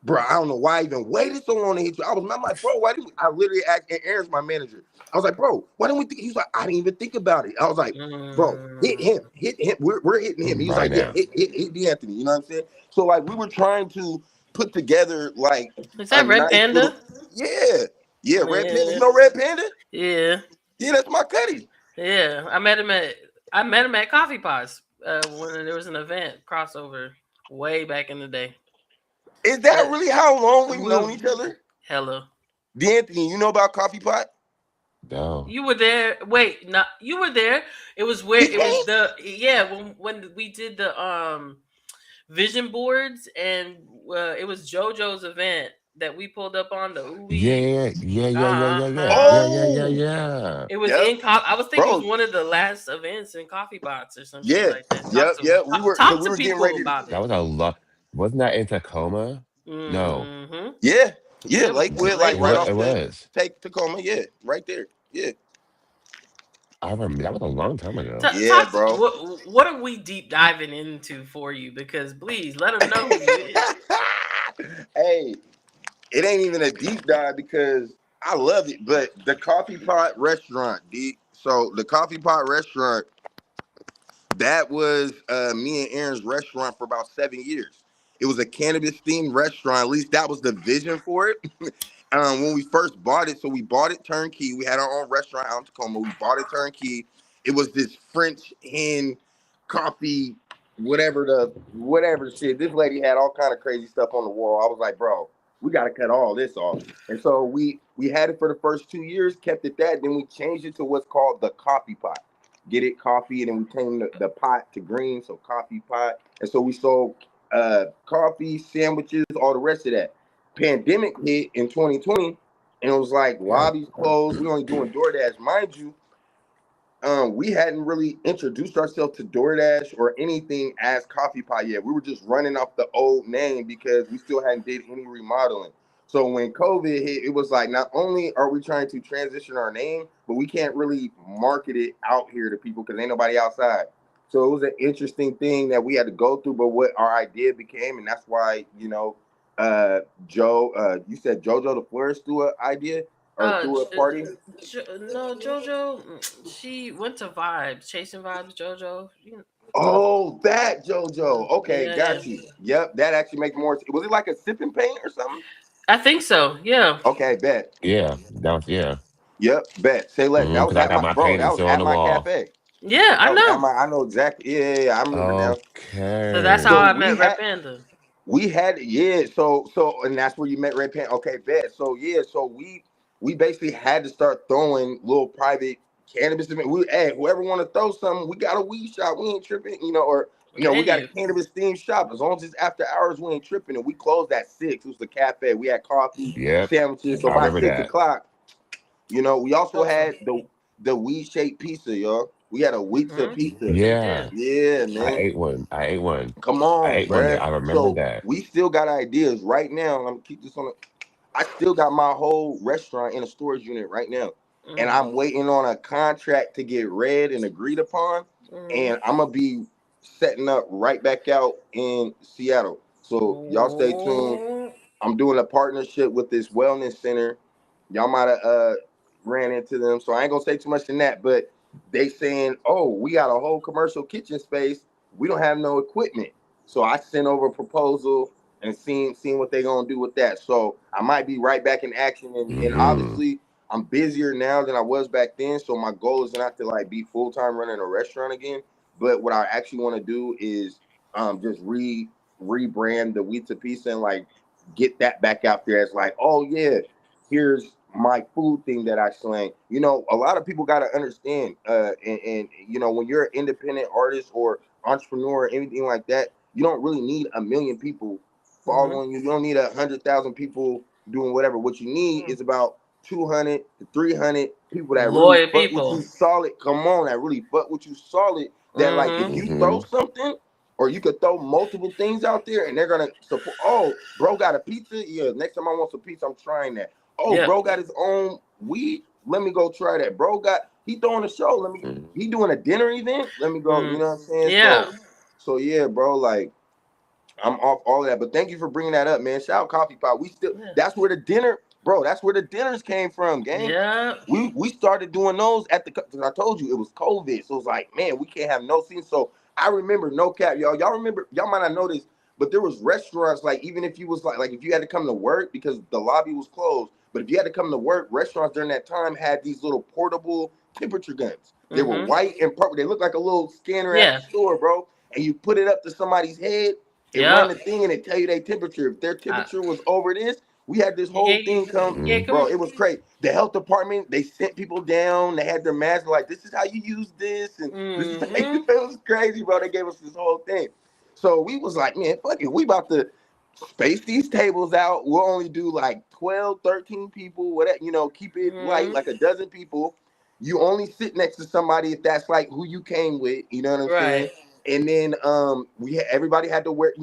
Bro, I don't know why I even waited so long to hit you. I'm like, bro, why didn't we? I literally asked, and Aaron's my manager. I was like, bro, why didn't we think? He's like, I didn't even think about it. I was like, bro, hit him, Mm. hit him. We're hitting him. He was Right like, yeah, now. hit Deanthony. You know what I'm saying? So like, we were trying to put together like Is a that Red nice little, Panda? yeah, yeah, Red Panda. You Yeah. know Red Panda? Yeah. Yeah, that's my cutty. Yeah. I met him at Coffee Pots when there was an event crossover way back in the day. Is that But really how long we've we known each other? hello. Deanthony, you know about Coffee Pot? No. You were there. Wait, not you were there. It was where He it was came? the when we did the vision boards and it was JoJo's event that we pulled up on the Yeah, Ubi. yeah, yeah, yeah, yeah, yeah, yeah, Uh-huh. yeah, yeah, yeah, Oh, yeah. It was yep, in I was thinking it was bro. one of the last events in Coffee Bots or some shit Yeah, like that. yep, yep. Cause Talk we to were getting people ready to. about That it. was a lot. Wasn't that in Tacoma? No. Mm-hmm. Yeah, yeah, Yep. Lakewood, like right Lakewood. off It the was. take Tacoma. Yeah, right there. Yeah, I remember that was a long time ago. yeah, Talk. bro. What are we deep diving into for you? Because please let them know who you is. Hey, it ain't even a deep dive because I love it. But the Coffee Pot Restaurant, D. So the Coffee Pot Restaurant, that was me and Aaron's restaurant for about 7 years. It was a cannabis themed restaurant. At least that was the vision for it. When we first bought it, so we bought it turnkey. We had our own restaurant out in Tacoma. We bought it turnkey. It was this French hen coffee, whatever shit. This lady had all kind of crazy stuff on the wall. I was like, bro, we got to cut all this off. And so we had it for the first 2 years, kept it that. Then we changed it to what's called the coffee pot. Get it coffee, and then we changed the pot to green, so coffee pot. And so we sold coffee, sandwiches, all the rest of that. Pandemic hit in 2020, and it was like lobbies closed. We only doing DoorDash, mind you. We hadn't really introduced ourselves to DoorDash or anything as Coffee Pot yet. We were just running off the old name because we still hadn't did any remodeling. So when COVID hit, it was like not only are we trying to transition our name, but we can't really market it out here to people because ain't nobody outside. So it was an interesting thing that we had to go through, but what our idea became, and that's why, Joe, you said JoJo the Florist threw an idea or Uh, threw a J- party. no, JoJo. She went to Vibes, chasing Vibes. JoJo. Oh, that JoJo. Okay, Yeah, got you. Yep, that actually makes more. Was it like a sipping paint or something? I think so. Yeah, Okay, bet. Yeah, that was yeah. Yep, bet. Say less. That Because was I at got my my bro. That painting was still on at the my wall. yeah. cafe. I That was at know. my. I know exactly. Yeah, I remember now. So that's Okay. how So I met Red Panda. we had yeah. So and that's where you met Red Pant. Okay, bet. So yeah. So we basically had to start throwing little private cannabis event. We hey, whoever want to throw something, we got a weed shop. We ain't tripping. Or we got a Hey, cannabis themed shop. As long as it's after hours, we ain't tripping. And we closed at 6. It was the cafe. We had coffee, Yep. sandwiches. So I by remember six that. o'clock, we also awesome. had the weed shaped pizza, y'all. We had a pizza pizza. We Yeah. did. Yeah, I man. ate one. I ate one. Come I on, ate one bruh. there. I remember So that. we still got ideas right now. I'm gonna keep this on. I still got my whole restaurant in a storage unit right now, and Mm-hmm. I'm waiting on a contract to get read and agreed upon, and I'm gonna be setting up right back out in Seattle. So y'all stay tuned. Mm-hmm. I'm doing a partnership with this wellness center. Y'all might have ran into them, so I ain't gonna say too much in that. But they saying, "Oh, we got a whole commercial kitchen space. We don't have no equipment." So I sent over a proposal and seeing what they gonna do with that. So I might be right back in action. And Mm-hmm. obviously, I'm busier now than I was back then. So my goal is not to like be full time running a restaurant again. But what I actually want to do is just rebrand the Wheat Pizza and like get that back out there as like, oh yeah, here's my food thing that I slang. A lot of people got to understand, and when you're an independent artist or entrepreneur or anything like that, you don't really need a million people Mm-hmm. following you. You don't need 100,000 people doing whatever. What you need is about 200 to 300 people that really Loyal fuck with people. you solid. Come on, that really fuck with you solid. That like if Mm-hmm. you throw Mm-hmm. something or you could throw multiple things out there and they're gonna support. Oh, bro got a pizza. Yeah, next time I want some pizza, I'm trying that. Oh, Yep. bro got his own weed. Let me go try that. Bro he throwing a show. Mhm. He doing a dinner event. Let me go. You Mm. know what I'm saying? Yeah. So yeah, bro. Like I'm off all of that. But thank you for bringing that up, man. Shout out Coffee Pot. We still Yeah. that's where the dinner, bro. That's where the dinners came from, gang. Yeah. We started doing those at the. Cause I told you it was COVID, so it's like, man, we can't have no scenes. So I remember, no cap, y'all. Y'all remember? Y'all might not know this, but there was restaurants like even if you was like if you had to come to work because the lobby was closed, but if you had to come to work, restaurants during that time had these little portable temperature guns. They were Mm-hmm. white and purple. They looked like a little scanner at Yeah. the store, bro. And you put it up to somebody's head, it run Yep. the thing and it tell you their temperature. If their I, temperature was over this, we had this yeah. whole thing come, Yeah. Mhm. Come bro. on. It was crazy. The health department, they sent people down. They had their masks like, this is how you use this, and this is how you, Mm-hmm. it was crazy, bro. They gave us this whole thing. So we was like, man, fuck it. We about to space these tables out. We'll only do like 12, 13 people, whatever, keep it light, Mm-hmm. like a dozen people. You only sit next to somebody if that's like who you came with, you know what I'm Right. saying? And then everybody had to wear,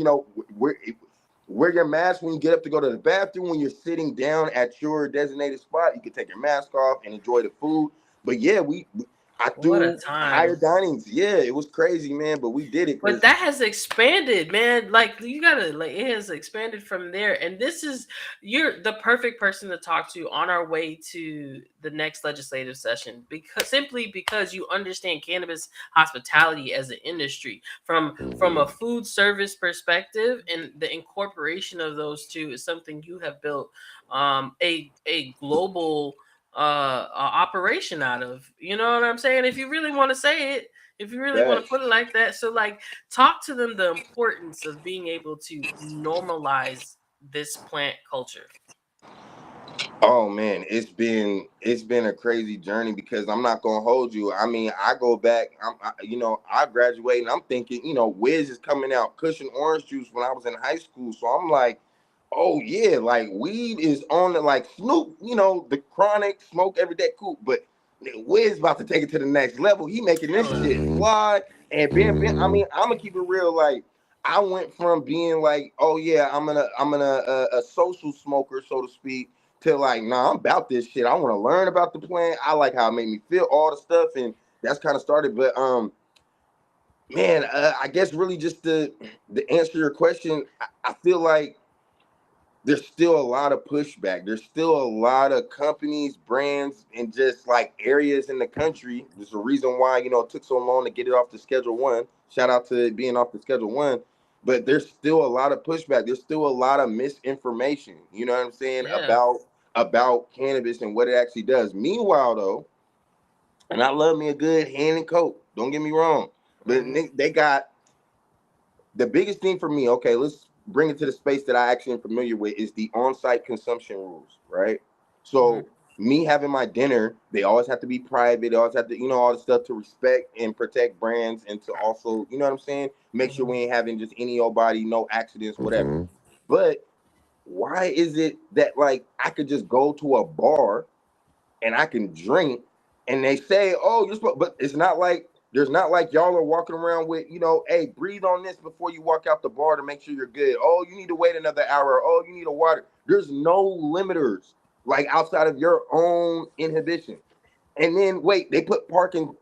wear your mask when you get up to go to the bathroom. When you're sitting down at your designated spot, you can take your mask off and enjoy the food. But yeah, I What a threw higher time. dinings. Yeah, it was crazy, man. But we did it But because that has expanded, man. Like you gotta like it has expanded from there. And this is you're the perfect person to talk to on our way to the next legislative session because you understand cannabis hospitality as an industry from a Mhm. food service perspective, and the incorporation of those two is something you have built a global operation out of. You know what I'm saying? If you really want to say it, if you really want to put it like that. So like talk to them the importance of being able to normalize this plant culture. oh man, it's been a crazy journey because I'm not gonna hold you. I mean, I go back. I graduated, and I'm thinking, Wiz is coming out, cushion orange juice when I was in high school. So I'm like, oh yeah, like weed is on the like Snoop, the chronic smoke every day, cool. But Wiz about to take it to the next level. He making this Hell shit Mhm. fly and Ben. I Mhm. mean, I'm gonna keep it real. Like I went from being like, oh yeah, I'm a social smoker, so to speak, to like, nah, I'm about this shit. I want to learn about the plant. I like how it made me feel, all the stuff, and that's kind of started. But man, I guess really just to answer your question, I feel like there's still a lot of pushback. There's still a lot of companies, brands, and just like areas in the country. There's a reason why it took so long to get it off the Schedule One. Shout out to it being off the Schedule One. But there's still a lot of pushback. There's still a lot of misinformation. You know what I'm saying yeah. about cannabis and what it actually does. Meanwhile, though, and I love me a good hand and coat. Don't get me wrong, but Mm-hmm. they got the biggest thing for me, okay, let's bring it to the space that I actually am familiar with, is the on-site consumption rules, right? Mm-hmm. So me having my dinner, they always have to be private. They always have to, all the stuff to respect and protect brands and to also, you know what I'm saying? Make sure Mm-hmm. we ain't having just any old body, no accidents, whatever. Mhm. But why is it that like I could just go to a bar and I can drink. And they say, oh, you're supposed, but it's not like there's not like y'all are walking around with, hey, breathe on this before you walk out the bar to make sure you're good. Oh, you need to wait another hour. Oh, you need a water. There's no limiters like outside of your own inhibition. And then wait, they put parking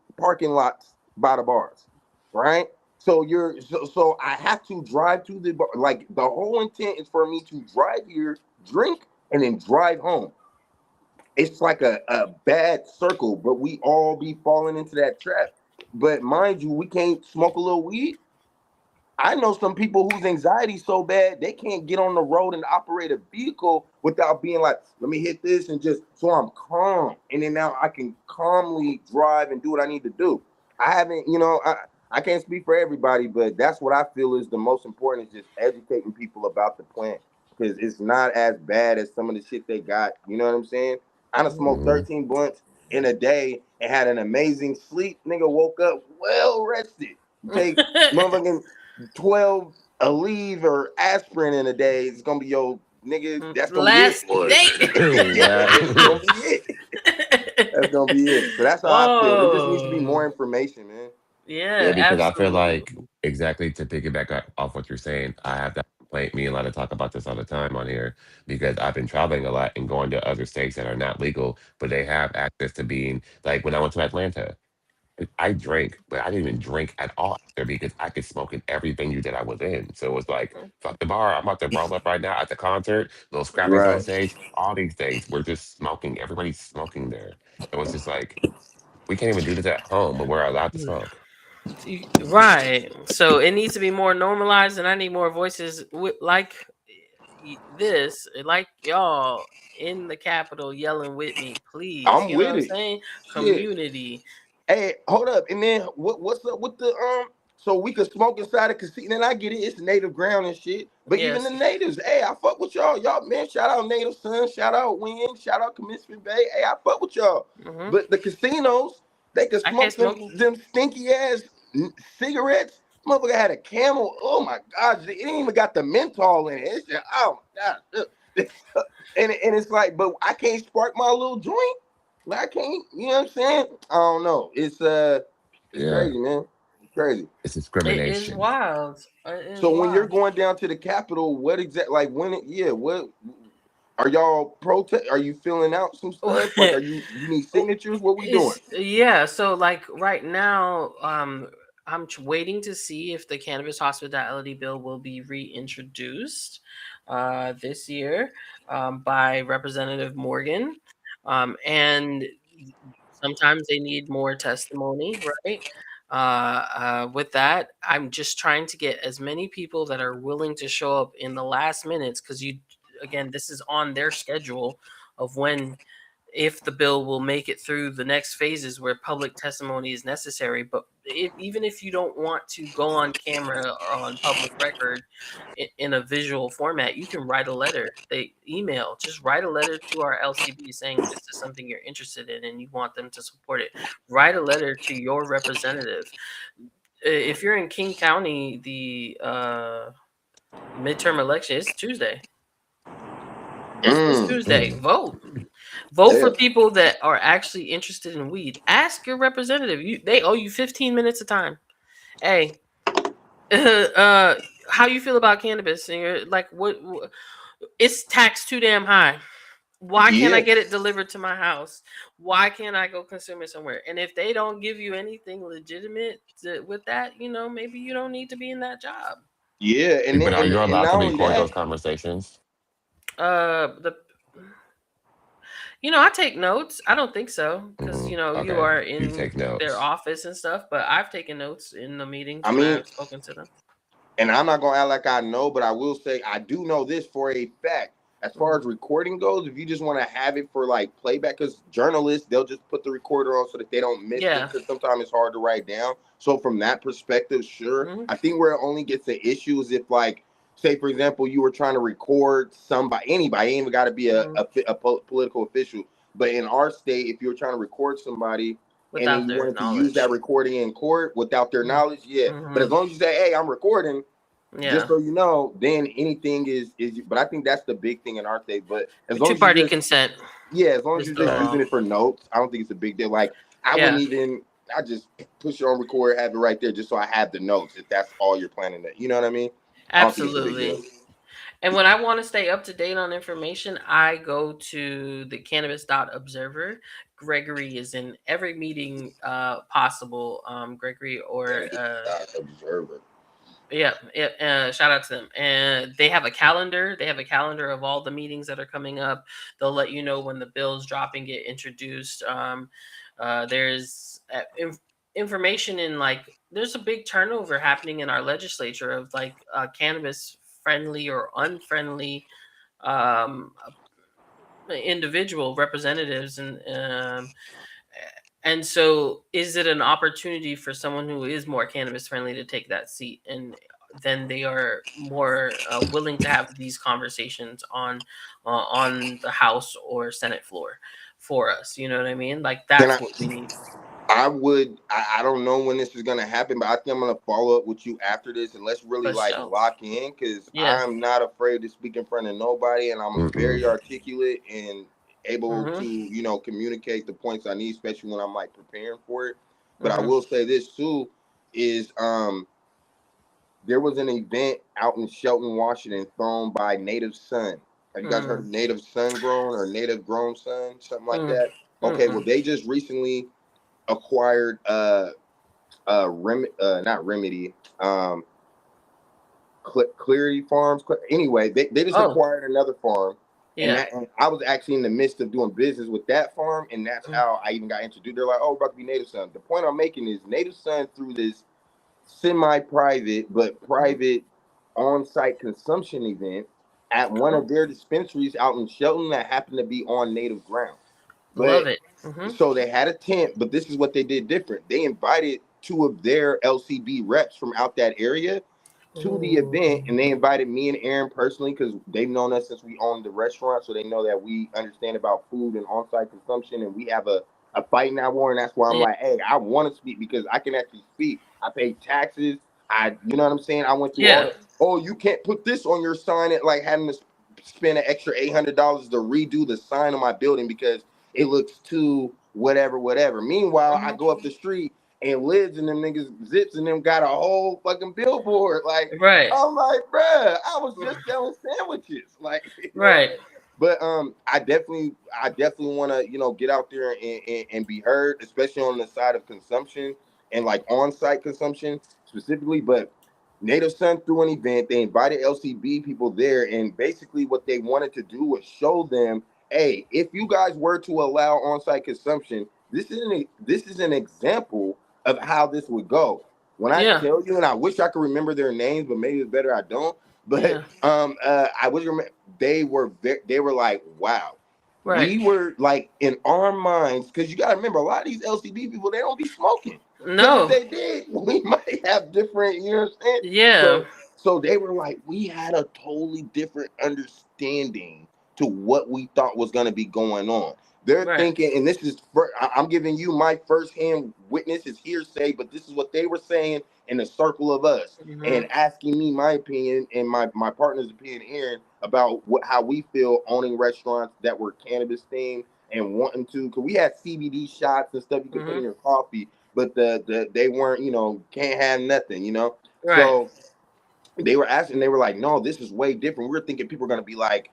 lots by the bars, right? So I have to drive to the bar. Like the whole intent is for me to drive here, drink, and then drive home. It's like a bad circle, but we all be falling into that trap. But mind you, we can't smoke a little weed. I know some people whose anxiety is so bad they can't get on the road and operate a vehicle without being like, let me hit this and just so I'm calm. And then now I can calmly drive and do what I need to do. I haven't, I can't speak for everybody, but that's what I feel is the most important is just educating people about the plant. Because it's not as bad as some of the shit they got. You know what I'm saying? I done smoked Mhm. 13 blunts in a day and had an amazing sleep. Nigga woke up well rested. You take motherfucking 12 a leave or aspirin in a day, it's gonna be your nigga. That's gonna be it. Last Boy. Yeah, Wow. it's gonna be it. That's gonna be it. So that's how I feel. There just needs to be oh more information, man. Yeah, yeah, because I feel absolutely. like exactly to piggyback off what you're saying, I have that Me and Lotta talk about this all the time on here because I've been traveling a lot and going to other states that are not legal, but they have access to being like when I went to Atlanta. I drank, but I didn't even drink at all there because I could smoke in every venue that I was in. So it was like, fuck the bar. I'm about to roll up right now at the concert, little scrappings on Right. stage, all these things. We're just smoking. Everybody's smoking there. So it's just like, we can't even do this at home, but we're allowed to smoke. Right. So it needs to be more normalized, and I need more voices like this, like y'all in the Capitol yelling with me, please. I'm You know what with I'm it. saying? Shit. Community. Hey, hold up. And then what's up with the so we could smoke inside the casino? And I get it, it's native ground and shit. But even the Yes. natives, hey, I fuck with y'all. Y'all, man, shout out Native Son, shout out Win, shout out Commencement Bay. Hey, I fuck with y'all. Hmm. But the casinos, they could I can't smoke smoke. them stinky ass cigarettes. Motherfucker had a Camel. Oh my god, it ain't even got the menthol in it. It's just, oh my god. And it's like, but I can't spark my little joint. Like I can't, you know what I'm saying? I don't know. It's Yeah, crazy, man. It's crazy. it's It is discrimination. wild. It is So when you're wild. going down to the Capitol, what exact like when it yeah, what are y'all protest? Are you filling out some stuff? Like you need signatures? What we doing? Yeah, so like right now, I'm waiting to see if the cannabis hospitality bill will be reintroduced this year by Representative Morgan. And sometimes they need more testimony, right? With that, I'm just trying to get as many people that are willing to show up in the last minutes because again, this is on their schedule of when if the bill will make it through the next phases where public testimony is necessary. But even if you don't want to go on camera or on public record in a visual format, you can write a letter. Just write a letter to our LCB saying this is something you're interested in and you want them to support it. Write a letter to your representative. If you're in King County, the midterm election is Tuesday. It's this Mm, Tuesday. Mm. Vote yeah. for people that are actually interested in weed. Ask your representative. They owe you 15 minutes of time. Hey, how you feel about cannabis? And you're like, what? It's taxed too damn high. Why can't I Yeah. get it delivered to my house? Why can't I go consume it somewhere? And if they don't give you anything legitimate with that, maybe you don't need to be in that job. Yeah. And then But are you and allowed not to only record that, those conversations? The I take notes. I don't think so because you Okay, are you in take their notes. office and stuff. But I've taken notes in the meetings I when mean, I've spoken to them. and I'm not gonna act like I know, but I will say I do know this for a fact. As far Mhm. as recording goes, if you just want to have it for like playback, because journalists they'll just put the recorder on so that they don't miss it. Yeah. Because sometimes it's hard to write down. So from that perspective, sure. Hmm. I think where it only gets an issue is if like, say for example, you were trying to record somebody, anybody, it ain't even got to be Hmm. a political official. But in our state, if you were trying to record somebody and then Without you their wanted to use that knowledge. recording in court without their knowledge, yeah. But Hmm. as long as you say, "Hey, I'm recording," just Yeah. so you know, then anything is. But I think that's the big thing in our state. But as long Two as you party just consent yeah, as long as is you're the just Okay. law. using it for notes, I don't think it's a big deal. Like I wouldn't Yeah. even. I just push it on record, have it right there, just so I have the notes. If that's all you're planning to, you know what I mean? I don't think it's a big deal. Absolutely. And when I want to stay up to date on information, I go to the cannabis.observer. Gregory is in every meeting possible. Gregory or Observer. yeah, yeah. Shout out to them. And they have a calendar. They have a calendar of all the meetings that are coming up. They'll let you know when the bills drop and get introduced. There's information in like there's a big turnover happening in our legislature of like cannabis friendly or unfriendly um, individual representatives and so is it an opportunity for someone who is more cannabis friendly to take that seat and then they are more willing to have these conversations on the House or Senate floor for us, you know what I mean? Like Can that's I? what we need. I would. I don't know when this is gonna happen, but I think I'm gonna follow up with you after this, and let's really For like sure. lock in because Yeah. I'm not afraid to speak in front of nobody, and I'm Mm-mm. very articulate and able to, Mm-hmm. communicate the points I need, especially when I'm like preparing for it. But I Mm-hmm. will say this too is there was an event out in Shelton, Washington, thrown by Native Sun. Have you guys heard of Mm, Native Sun Grown or Native Grown Sun, something like mm, that? Okay, well, mm-mm. they just recently acquired not Remedy, um, Clarity Farms. Anyway, they just Oh, acquired another farm, and yeah. and I was actually in the midst of doing business with that farm, and that's Mm, how I even got introduced. They're like, "Oh, we're about to be Native Son." The point I'm making is Native Son through this semi-private but mhm. private on-site consumption event at one Oh, of their dispensaries out in Shelton that happened to be on native ground. love But it. Hmm. so they had a tent, but this is what they did different. They invited two of their LCB reps from out that area to the event, and they Mm, invited me and Aaron personally because they've known us since we owned the restaurant, so they know that we understand about food and on-site consumption, and we have a fight now war, and that's why I'm yeah. like, hey, I want to speak because I can actually speak. I pay taxes. You know what I'm saying? I went through all Yeah. the. Oh, you can't put this on your sign. It like having to spend an extra $800 to redo the sign on my building because it looks too whatever, whatever. Meanwhile, I Hmm. go up the street and Lids and them niggas Zips and them got a whole fucking billboard. Like, Right. I'm like, bruh, I was just selling sandwiches. Like, you know. Right. But I definitely want to, get out there and be heard, especially on the side of consumption and like on-site consumption specifically. But Native Son threw an event. They invited LCB people there, and basically what they wanted to do was show them, hey, if you guys were to allow on-site consumption, this is an example of how this would go. When I Yeah. tell you, and I wish I could remember their names, but maybe it's better I don't. But Yeah. I would remember they were like, wow, Right. we were like in our minds because you got to remember a lot of these LCB people they don't be smoking because if No. they did, we might have different, you know what I'm saying? Yeah. So they were like, we had a totally different understanding to what we thought was going to be going on. They're Right. thinking, and this is I'm giving you my firsthand witness, is hearsay, but this is what they were saying in a circle of us Hmm. and asking me my opinion and my partner's opinion, Aaron, about how we feel owning restaurants that were cannabis themed and wanting to, because we had CBD shots and stuff you could put Hmm. in your coffee, but they weren't, can't have nothing. Right. So they were asking, they were like, no, this is way different. We were thinking people are gonna be like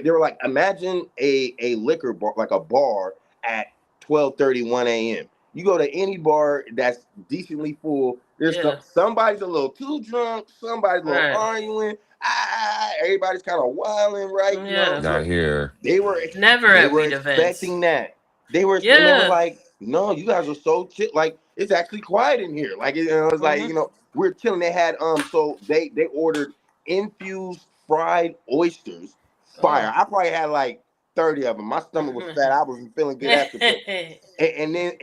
they were like, imagine a liquor bar, like a bar at 12:31 a.m. You go to any bar that's decently full. There's Yeah. somebody's a little too drunk, somebody's a little Right. arguing. Everybody's kind of wilding, right? You know what I'm Yeah. Not saying? here. They were Never they at were weed events. expecting that. They were Yeah. like, no, you guys are so chill. Like it's actually quiet in here. Like it was like Hmm. we're chilling. They had so they ordered infused fried oysters. Fire. Oh. I probably had like 30 of them. My stomach was fat. I wasn't feeling good after, but and then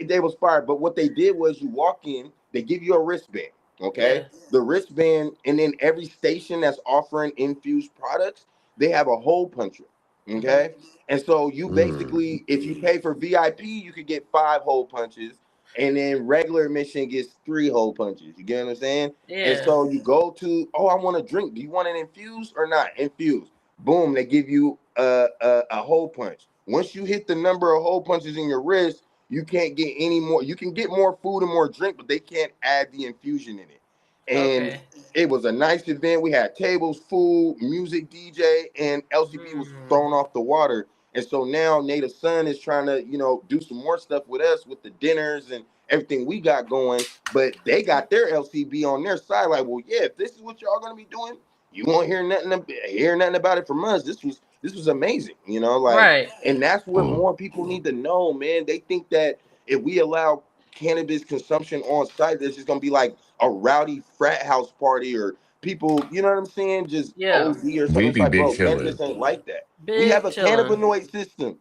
they was fired. But what they did was you walk in, they give you a wristband. Okay, Yeah. the wristband, and then every station that's offering infused products, they have a hole puncher. Hmm. Okay, and so you Mm. basically, if you pay for VIP, you could get 5 hole punches, and then regular admission gets 3 hole punches. You get what I'm saying? And Yeah. so you go to, oh, I want a drink. Do you want it infused or not? Infused. Boom, they give you a hole punch. Once you hit the number of hole punches in your wrist, you can't get any more. You can get more food and more drink, but they can't add the infusion in it. And Okay. it was a nice event. We had tables, food, music, DJ, and LCB was Hmm. thrown off the water. And so now Native Son is trying to, do some more stuff with us with the dinners and everything we got going. But they got their LCB on their side. Like, well, yeah, if this is what y'all gonna be doing, you won't hear nothing about it from us. This was amazing, like, Right. and that's what Mm. more people need to know, man. They think that if we allow cannabis consumption on site, there's just gonna be like a rowdy frat house party or people, you know what I'm saying, just Yeah. OD or something. We'd It's be like, big bro, chillin'. cannabis ain't like that. We have Big a chillin'. cannabinoid system.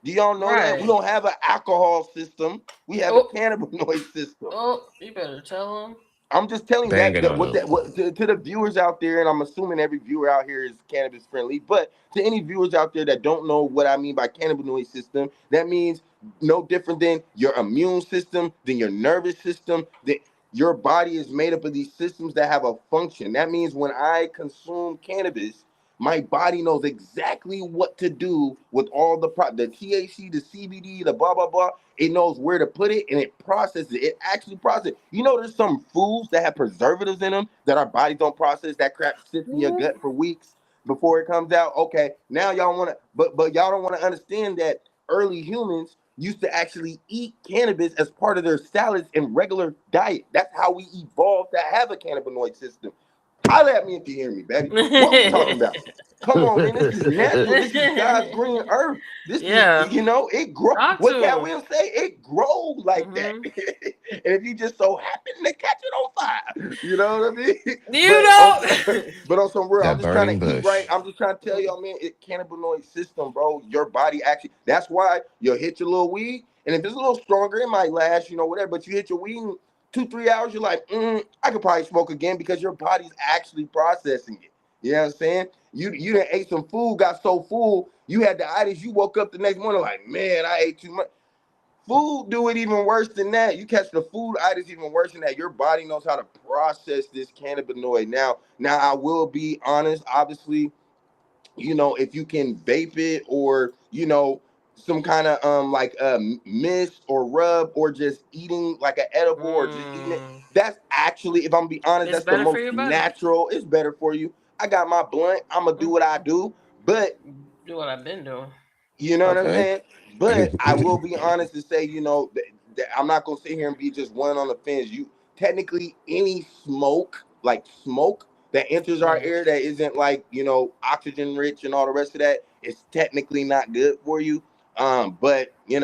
Do y'all know that? We Right. don't have an alcohol system. We have a Oh. cannabinoid system. Oh. You better tell him. I'm just telling you Banging on them. what to the viewers out there, and I'm assuming every viewer out here is cannabis friendly. But to any viewers out there that don't know what I mean by cannabinoid system, that means no different than your immune system, than your nervous system. That your body is made up of these systems that have a function. That means when I consume cannabis, My body knows exactly what to do with all the THC, the CBD, the blah blah blah. It knows where to put it, and it processes it. It actually processes. You know, there's some foods that have preservatives in them that our bodies don't process. That crap sits in your gut for weeks before it comes out. Okay, now y'all want to, but y'all don't want to understand that early humans used to actually eat cannabis as part of their salads and regular diet. That's how we evolved to have a cannabinoid system. Holler at me if you hear me, baby. What we talking about? Come on, man. This is natural. This is God's green earth. This is, Yeah, it grow. talk What to Cat him. Williams say? It grows like that. Hmm. And if you just so happen to catch it on fire, you know what I mean? You But know. but on some real, I'm That just trying burning to eat right. bush. I'm just trying to tell y'all, man, cannabinoid system, bro. Your body actually. That's why you'll hit your little weed, and if it's a little stronger, it might last, whatever. But you hit your weed in 2-3 hours, you're like, I could probably smoke again because your body's actually processing it. You know what I'm saying? You done ate some food, got so full, you had the itis. You woke up the next morning like, man, I ate too much. Food do it even worse than that. You catch the food itis even worse than that. Your body knows how to process this cannabinoid. Now I will be honest. Obviously, if you can vape it or some kind of like mist or rub or just eating like an edible or just eating it. Mm, That's actually, if I'm be honest, it's that's the better for most your body. natural. It's better for you. I got my blunt. I'm gonna do Mm, what I do, but do what I've been doing. you know what I'm Okay. saying? But I will be honest and say, I'm not gonna sit here and be just one on the fence. You technically any smoke, like smoke that enters our Mm. air that isn't like, oxygen rich and all the rest of that, is technically not good for you. But and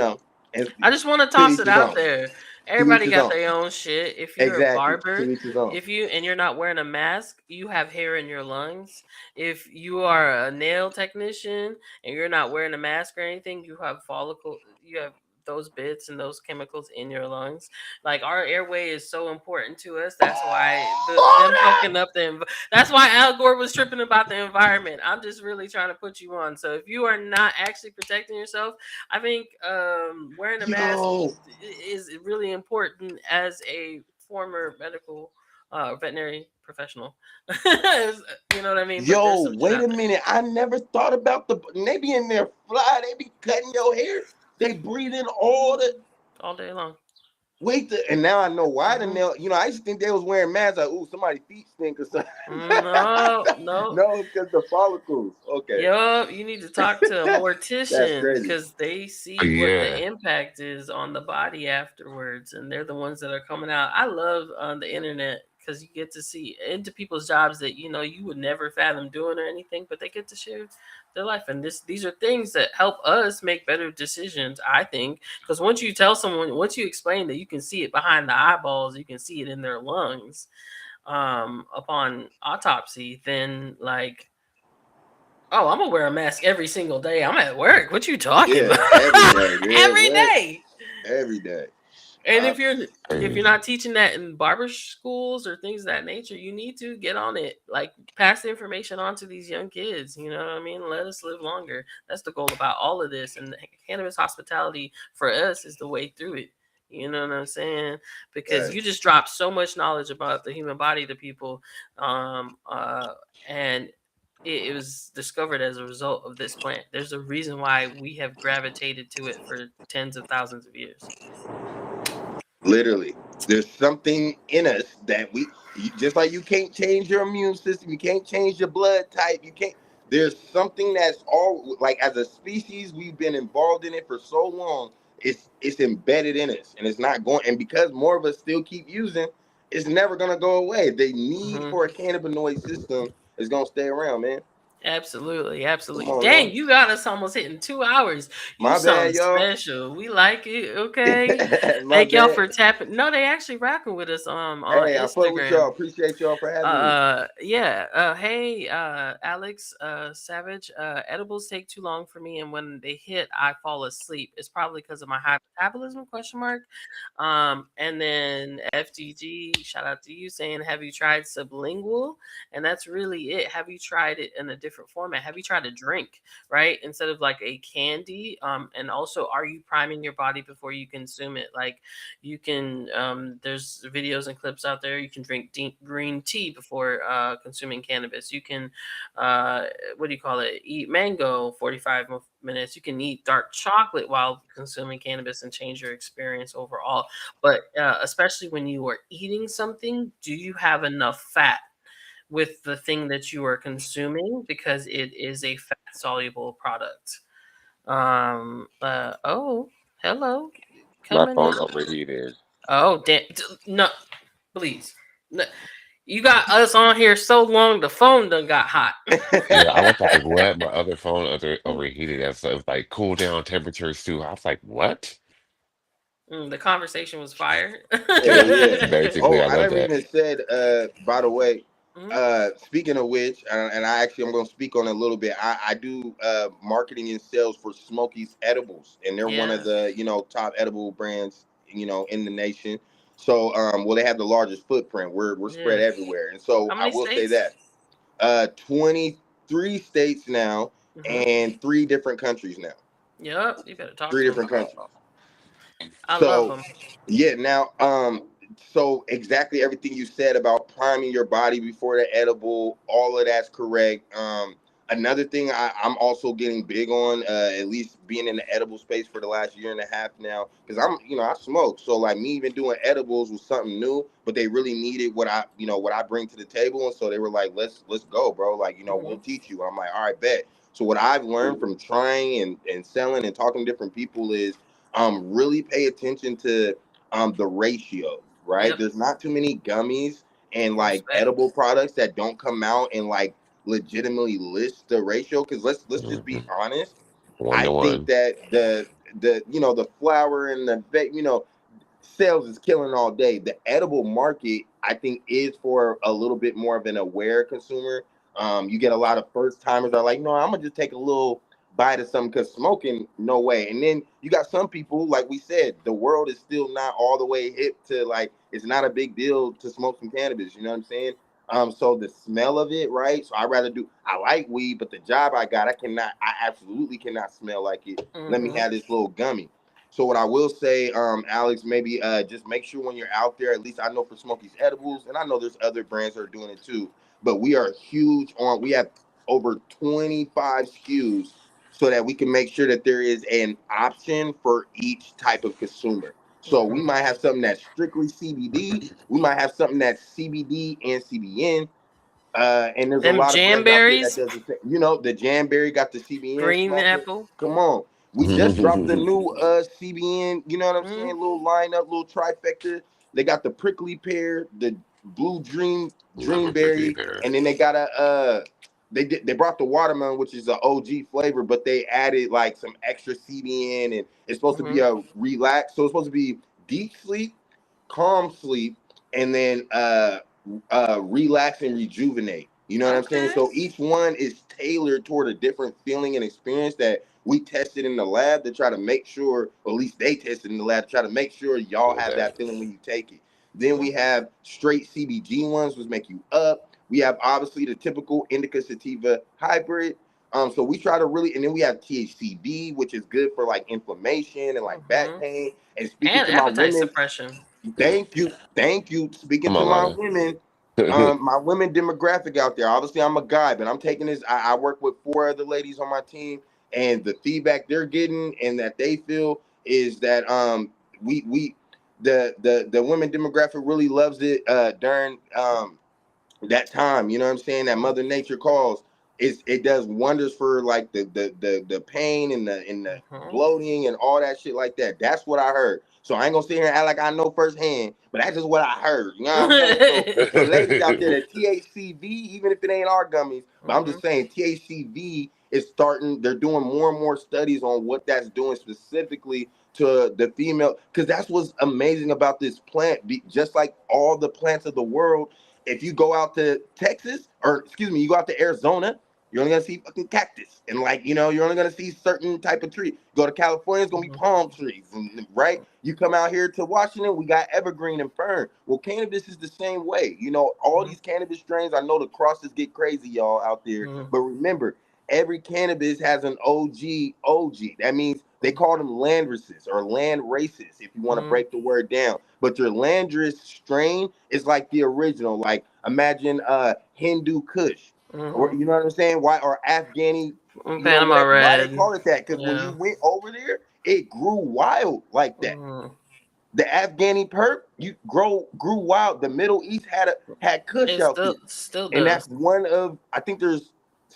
I just want to to toss each it his out own. there. To each Everybody his got own. their own shit. If you're a Exactly. To barber, each his own. if you and you're not wearing a mask, you have hair in your lungs. If you are a nail technician and you're not wearing a mask or anything, you have follicle. You have those bits and those chemicals in your lungs. Like our airway is so important to us. That's why them Oh, fucking up the. That's why Al Gore was tripping about the environment. I'm just really trying to put you on. So if you are not actually protecting yourself, I think wearing a mask yo, is really important as a former medical veterinary professional. You know what I mean? But there's Yo, some shit wait out a there minute. I never thought about they be in there fly, they be cutting your hair. They breathe in all the all day long. and now I know why the Hmm. nail. I used to think they was wearing masks like, ooh, somebody's feet stink or something. No, no. No, it's because the follicles. Okay. Yup, you need to talk to a That's mortician crazy. because they Oh, see what the yeah. impact is on the body afterwards, and they're the ones that are coming out. I love on the internet because you get to see into people's jobs that you would never fathom doing or anything, but they get to share their life, and these are things that help us make better decisions. I think because once you tell someone, once you explain that you can see it behind the eyeballs, you can see it in their lungs, upon autopsy, then like. Oh, I'm gonna wear a mask every single day. I'm at work. What you talking Yeah, about? every day, man. Every What? day. Every day. And Uh, if you're Crazy. not teaching that in barber schools or things of that nature, you need to get on it. Like pass the information on to these young kids. You know what I mean? Let us live longer. That's the goal about all of this. And cannabis hospitality for us is the way through it. You know what I'm saying? Because you Facts. just drop so much knowledge about the human body to people, and it was discovered as a result of this plant. There's a reason why we have gravitated to it for tens of thousands of years. Literally, there's something in us that just like you can't change your immune system, you can't change your blood type, you can't. There's something that's all like as a species, we've been involved in it for so long. It's embedded in us, and it's not going. And because more of us still keep using, it's never gonna go away. The need Hmm. for a cannabinoid system is gonna stay around, man. Absolutely, Come absolutely. on Dang, now, you got us almost hitting 2 hours. You my something bad, y'all. special. We like it. Okay. My Thank y'all bad. for tapping. No, they actually rocking with us on Hey, I fuck with y'all. Instagram. Appreciate y'all for having me. Yeah. Hey, Alex, Savage. Edibles take too long for me, and when they hit, I fall asleep. It's probably because of my high metabolism? Question mark. And then FGG, shout out to you saying, have you tried sublingual? And that's really it. Have you tried it in a different different format. Have you tried a drink, right? Instead of like a candy? And also, are you priming your body before you consume it? Like, you can, there's videos and clips out there. You can drink green tea before consuming cannabis. You can, uh, what do you call it? Eat mango 45 minutes. You can eat dark chocolate while consuming cannabis and change your experience overall. But especially when you are eating something, do you have enough fat with the thing that you are consuming, because it is a fat soluble product? Oh, hello, My coming in. phone overheated. Oh, damn. No, please. No. You got us on here so long, the phone done got hot. Yeah, I was like, what? My other phone overheated. And so it was like cool down temperatures too. I was like, what? The conversation was fire. Yeah, yeah. Basically, Oh, I I love never that. even said, by the way, Mhm. speaking of which, and I'm going to speak on it a little bit. I do marketing and sales for Smokies Edibles, and they're one of Yeah. the, top edible brands, in the nation. So, well, they have the largest footprint. We're spread Yeah. everywhere. And so How I many will say states? that 23 states now Hmm. and three different countries now. Yep. You better talk Three to him. different countries. I love So them. yeah, now so exactly everything you said about priming your body before the edible, all of that's correct. Another thing I'm also getting big on, at least being in the edible space for the last year and a half now, because I smoke. So like me even doing edibles was something new, but they really needed what I bring to the table. And so they were like, let's go, bro. Like, we'll Hmm. teach you. I'm like, all right, bet. So what I've learned from trying and selling and talking to different people is really pay attention to the ratio, right? Yep. There's not too many gummies and like Respect. edible products that don't come out and like legitimately list the ratio. Because let's just be Hmm. honest. One I to think one. that the flour and sales is killing all day. The edible market, I think, is for a little bit more of an aware consumer. You get a lot of first timers that are like, no, I'm gonna just take a little bite of something because smoking, no way. And then you got some people, like we said, the world is still not all the way hip to like it's not a big deal to smoke some cannabis. You know what I'm saying? So the smell of it, right? So I like weed, but the job I absolutely cannot smell like it. Let me Hmm. have this little gummy. So what I will say, Alex, maybe just make sure when you're out there, at least I know for Smokies Edibles, and I know there's other brands that are doing it too, but we are huge on, we have over 25 SKUs so that we can make sure that there is an option for each type of consumer. So we Hmm. might have something that's strictly CBD, we might have something that's CBD and CBN, and there's a Them lot of brands out there that jamberries, does the same. The Janberry got the CBN green smacker. apple. Come on. We just dropped the new CBN, you know what I'm Mm-hmm. saying? Little lineup, little trifecta. They got the prickly pear, the blue Love a prickly dreamberry, pear. and then they got they brought the watermelon, which is an OG flavor, but they added like some extra CBN, and it's supposed to be Mm-hmm. a relax. So it's supposed to be deep sleep, calm sleep, and then relax and rejuvenate. You know what I'm saying? Okay. So each one is tailored toward a different feeling and experience that we tested in the lab to try to make sure, or at least they tested in the lab to try to make sure y'all Feel have that. that feeling when you take it. Then Mm-hmm. we have straight CBG ones, which make you up. We have obviously the typical indica sativa hybrid. So we try to really, and then we have THCV, which is good for like inflammation and like back Mm-hmm. pain. And speaking And to my appetite women, suppression. thank you. Speaking Come to on, my Lotta. women, my women demographic out there. Obviously, I'm a guy, but I'm taking this. I work with four other ladies on my team, and the feedback they're getting and that they feel is that we the women demographic really loves it during that time, you know what I'm saying, that Mother Nature calls. It does wonders for like the pain and the Mm-hmm. bloating and all that shit like that. That's what I heard. So I ain't gonna sit here and act like I know firsthand, but that's just what I heard. You know what I'm saying? So ladies out there, the THCV, even if it ain't our gummies, but I'm Mm-hmm. just saying THCV is starting. They're doing more and more studies on what that's doing specifically to the female, because that's what's amazing about this plant. Just like all the plants of the world, if you go out to Texas, or excuse me, you go out to Arizona, You're only gonna see fucking cactus, and like you're only gonna see certain type of tree. Go to California, it's gonna be Mhm. palm trees, right? You come out here to Washington, we got evergreen and fern. Well, cannabis is the same way. All Mhm. these cannabis strains. I know the crosses get crazy, y'all out there, Mhm. but remember, every cannabis has an OG. OG. That means they call them land races or land races, if you want to Mhm. break the word down. But your landrace strain is like the original. Like imagine Hindu Kush, or Mhm. you know what I'm saying? Why or Afghani, Panama whatever. Why they Red. call it that? Because when you Yeah. went over there, it grew wild like that. Mhm. The Afghani perp, you grew wild. The Middle East had Kush It out there, still and that's does. one of I think there's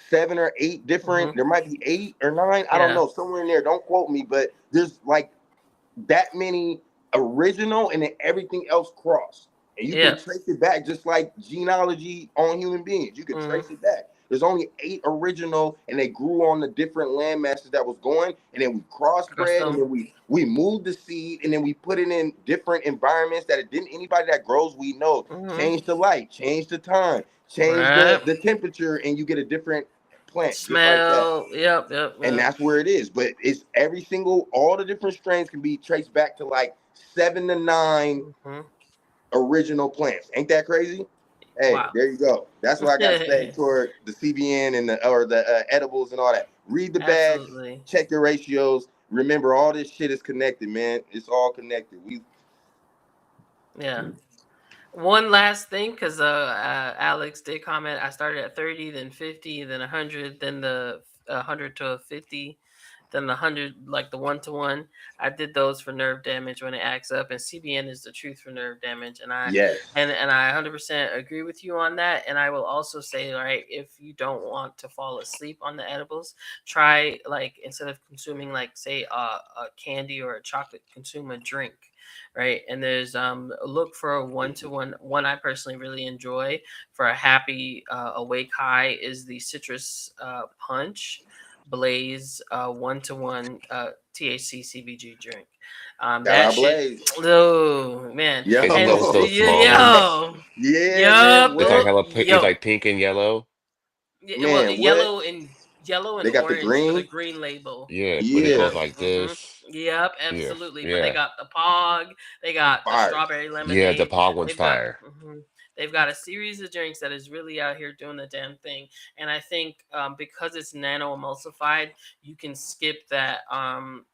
7 or 8 different. Mhm. There might be 8 or 9. I don't Yeah. know, somewhere in there. Don't quote me, but there's like that many original and then everything else crossed. And you can Yeah. trace it back just like genealogy on human beings. You can Mhm. trace it back. There's only 8 original, and they grew on the different land masses that was going, and then we crossbred, and Custom. then we moved the seed, and then we put it in different environments that it didn't anybody that grows weed knows. Mhm. Change the light, change the time, change Right. the temperature, and you get a different plant just like that. Smell. Yep. Yep. And Yep. that's where it is. But it's all the different strains can be traced back to like 7 to 9 Mhm. original plants. Ain't that crazy? Hey, Wow. there you go. That's what I got to say toward the CBN and the edibles and all that. Read the bags, Absolutely. check your ratios. Remember, all this shit is connected, man. It's all connected. Yeah. One last thing, because Alex did comment. I started at 30, then 50, then 100, then the 100 to 50, then the 100, like the 1-to-1. I did those for nerve damage when it acts up, and CBN is the truth for nerve damage. And I Yes. and I 100% agree with you on that. And I will also say, right, if you don't want to fall asleep on the edibles, try, like, instead of consuming, like, say a candy or a chocolate, consume a drink, right? And there's look for a 1-to-1. One I personally really enjoy for a happy awake high is the citrus punch Blaze 1-to-1 THC CBG drink. Shout That out shit. Blaze. Oh man. Isn't And those Yo. those small ones? yo, Yeah, man. yup, It's like What? hella pink. It's yo. like pink and yellow. Well, Man, what? yellow and They got the orange for the green? green label. Yeah, but it Yeah. goes Yeah. like Mm-hmm. this. Yep. Yeah, Absolutely. But they yeah, got the Pog. They got the Fire. strawberry yeah. The lemonade. pog one's They've got. fire. They've got a series of drinks that is really out here doing the damn thing. And I think because it's nano emulsified, you can skip that.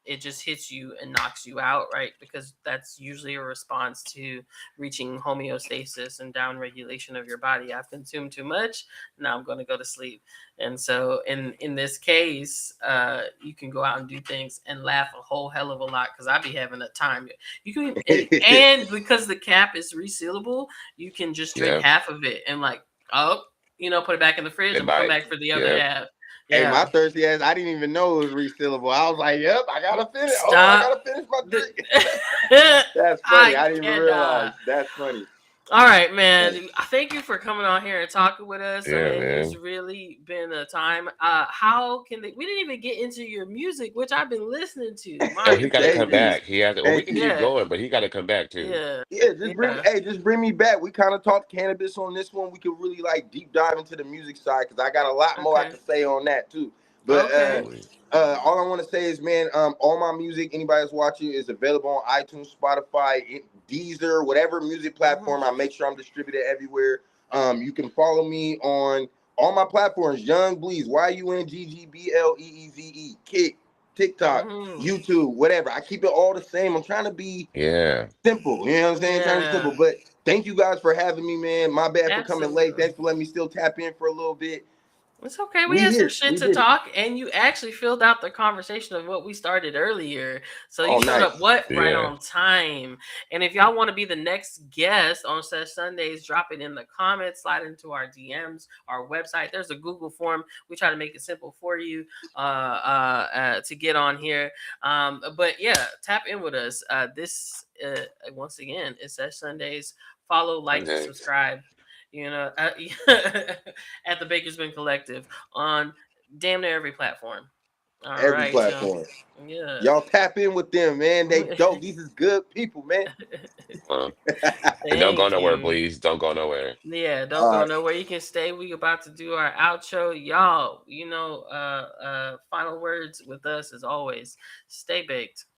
It just hits you and knocks you out, right? Because that's usually a response to reaching homeostasis and down regulation of your body. I've consumed too much. Now I'm going to go to sleep. And so in this case, you can go out and do things and laugh a whole hell of a lot because I be having a time. You can and because the cap is resealable, you can just drink Yeah, half of it and like put it back in the fridge. and I'm gonna come bite. back for the other Yeah, half. Hey, my Yeah. thirsty ass, I didn't even know it was resealable. I was like, yep, I gotta finish. Oh, I Stop. gotta finish my The- drink. That's funny. I I didn't even realize. cannot. That's funny. All right, man. Funny. Thank you for coming on here and talking with us. I yeah, mean, it's man. really been a time. How can they? We didn't even get into your music, which I've been listening to. Oh, My he got to come Thank you. goodness. back. He has. To, well, we Thank can you. keep Yeah. going, but he got to come back too. Yeah. Yeah, just Yeah. just bring me back. We kind of talked cannabis on this one. We could really like deep dive into the music side because I got a lot more I Okay. could say on that too. But Okay. Absolutely. all I want to say is, man, all my music, anybody that's watching, is available on iTunes, Spotify, Deezer, whatever music Hmm. platform. I make sure I'm distributed everywhere. You can follow me on all my platforms: Yungg Bleeze, YUNGGBLEEZE, Kick, TikTok, Hmm. YouTube, whatever. I keep it all the same. I'm trying to be Yeah. simple. You know what I'm saying? Trying to be simple. Yeah. But thank you guys for having me, man. My bad for coming late. Absolutely. Thanks for letting me still tap in for a little bit. It's okay. We We had some here. shit We to did it. talk, and you actually filled out the conversation of what we started earlier. So you Oh, showed up nice. right Yeah. on time. And if y'all want to be the next guest on Sesh Sundays, drop it in the comments, slide into our DMs, our website. There's a Google form. We try to make it simple for you to get on here. But yeah, tap in with us. This once again is Sesh Sundays. Follow, like, Next. subscribe. At the Bakersman Collective on damn near every platform. All Every right, y'all. platform. Yeah. Y'all tap in with them, man. They dope. These is good people, man. And don't go Thank nowhere, you. please. Don't go nowhere. Yeah, don't All go right. nowhere. You can stay. We about to do our outro. Y'all, final words with us as always. Stay baked.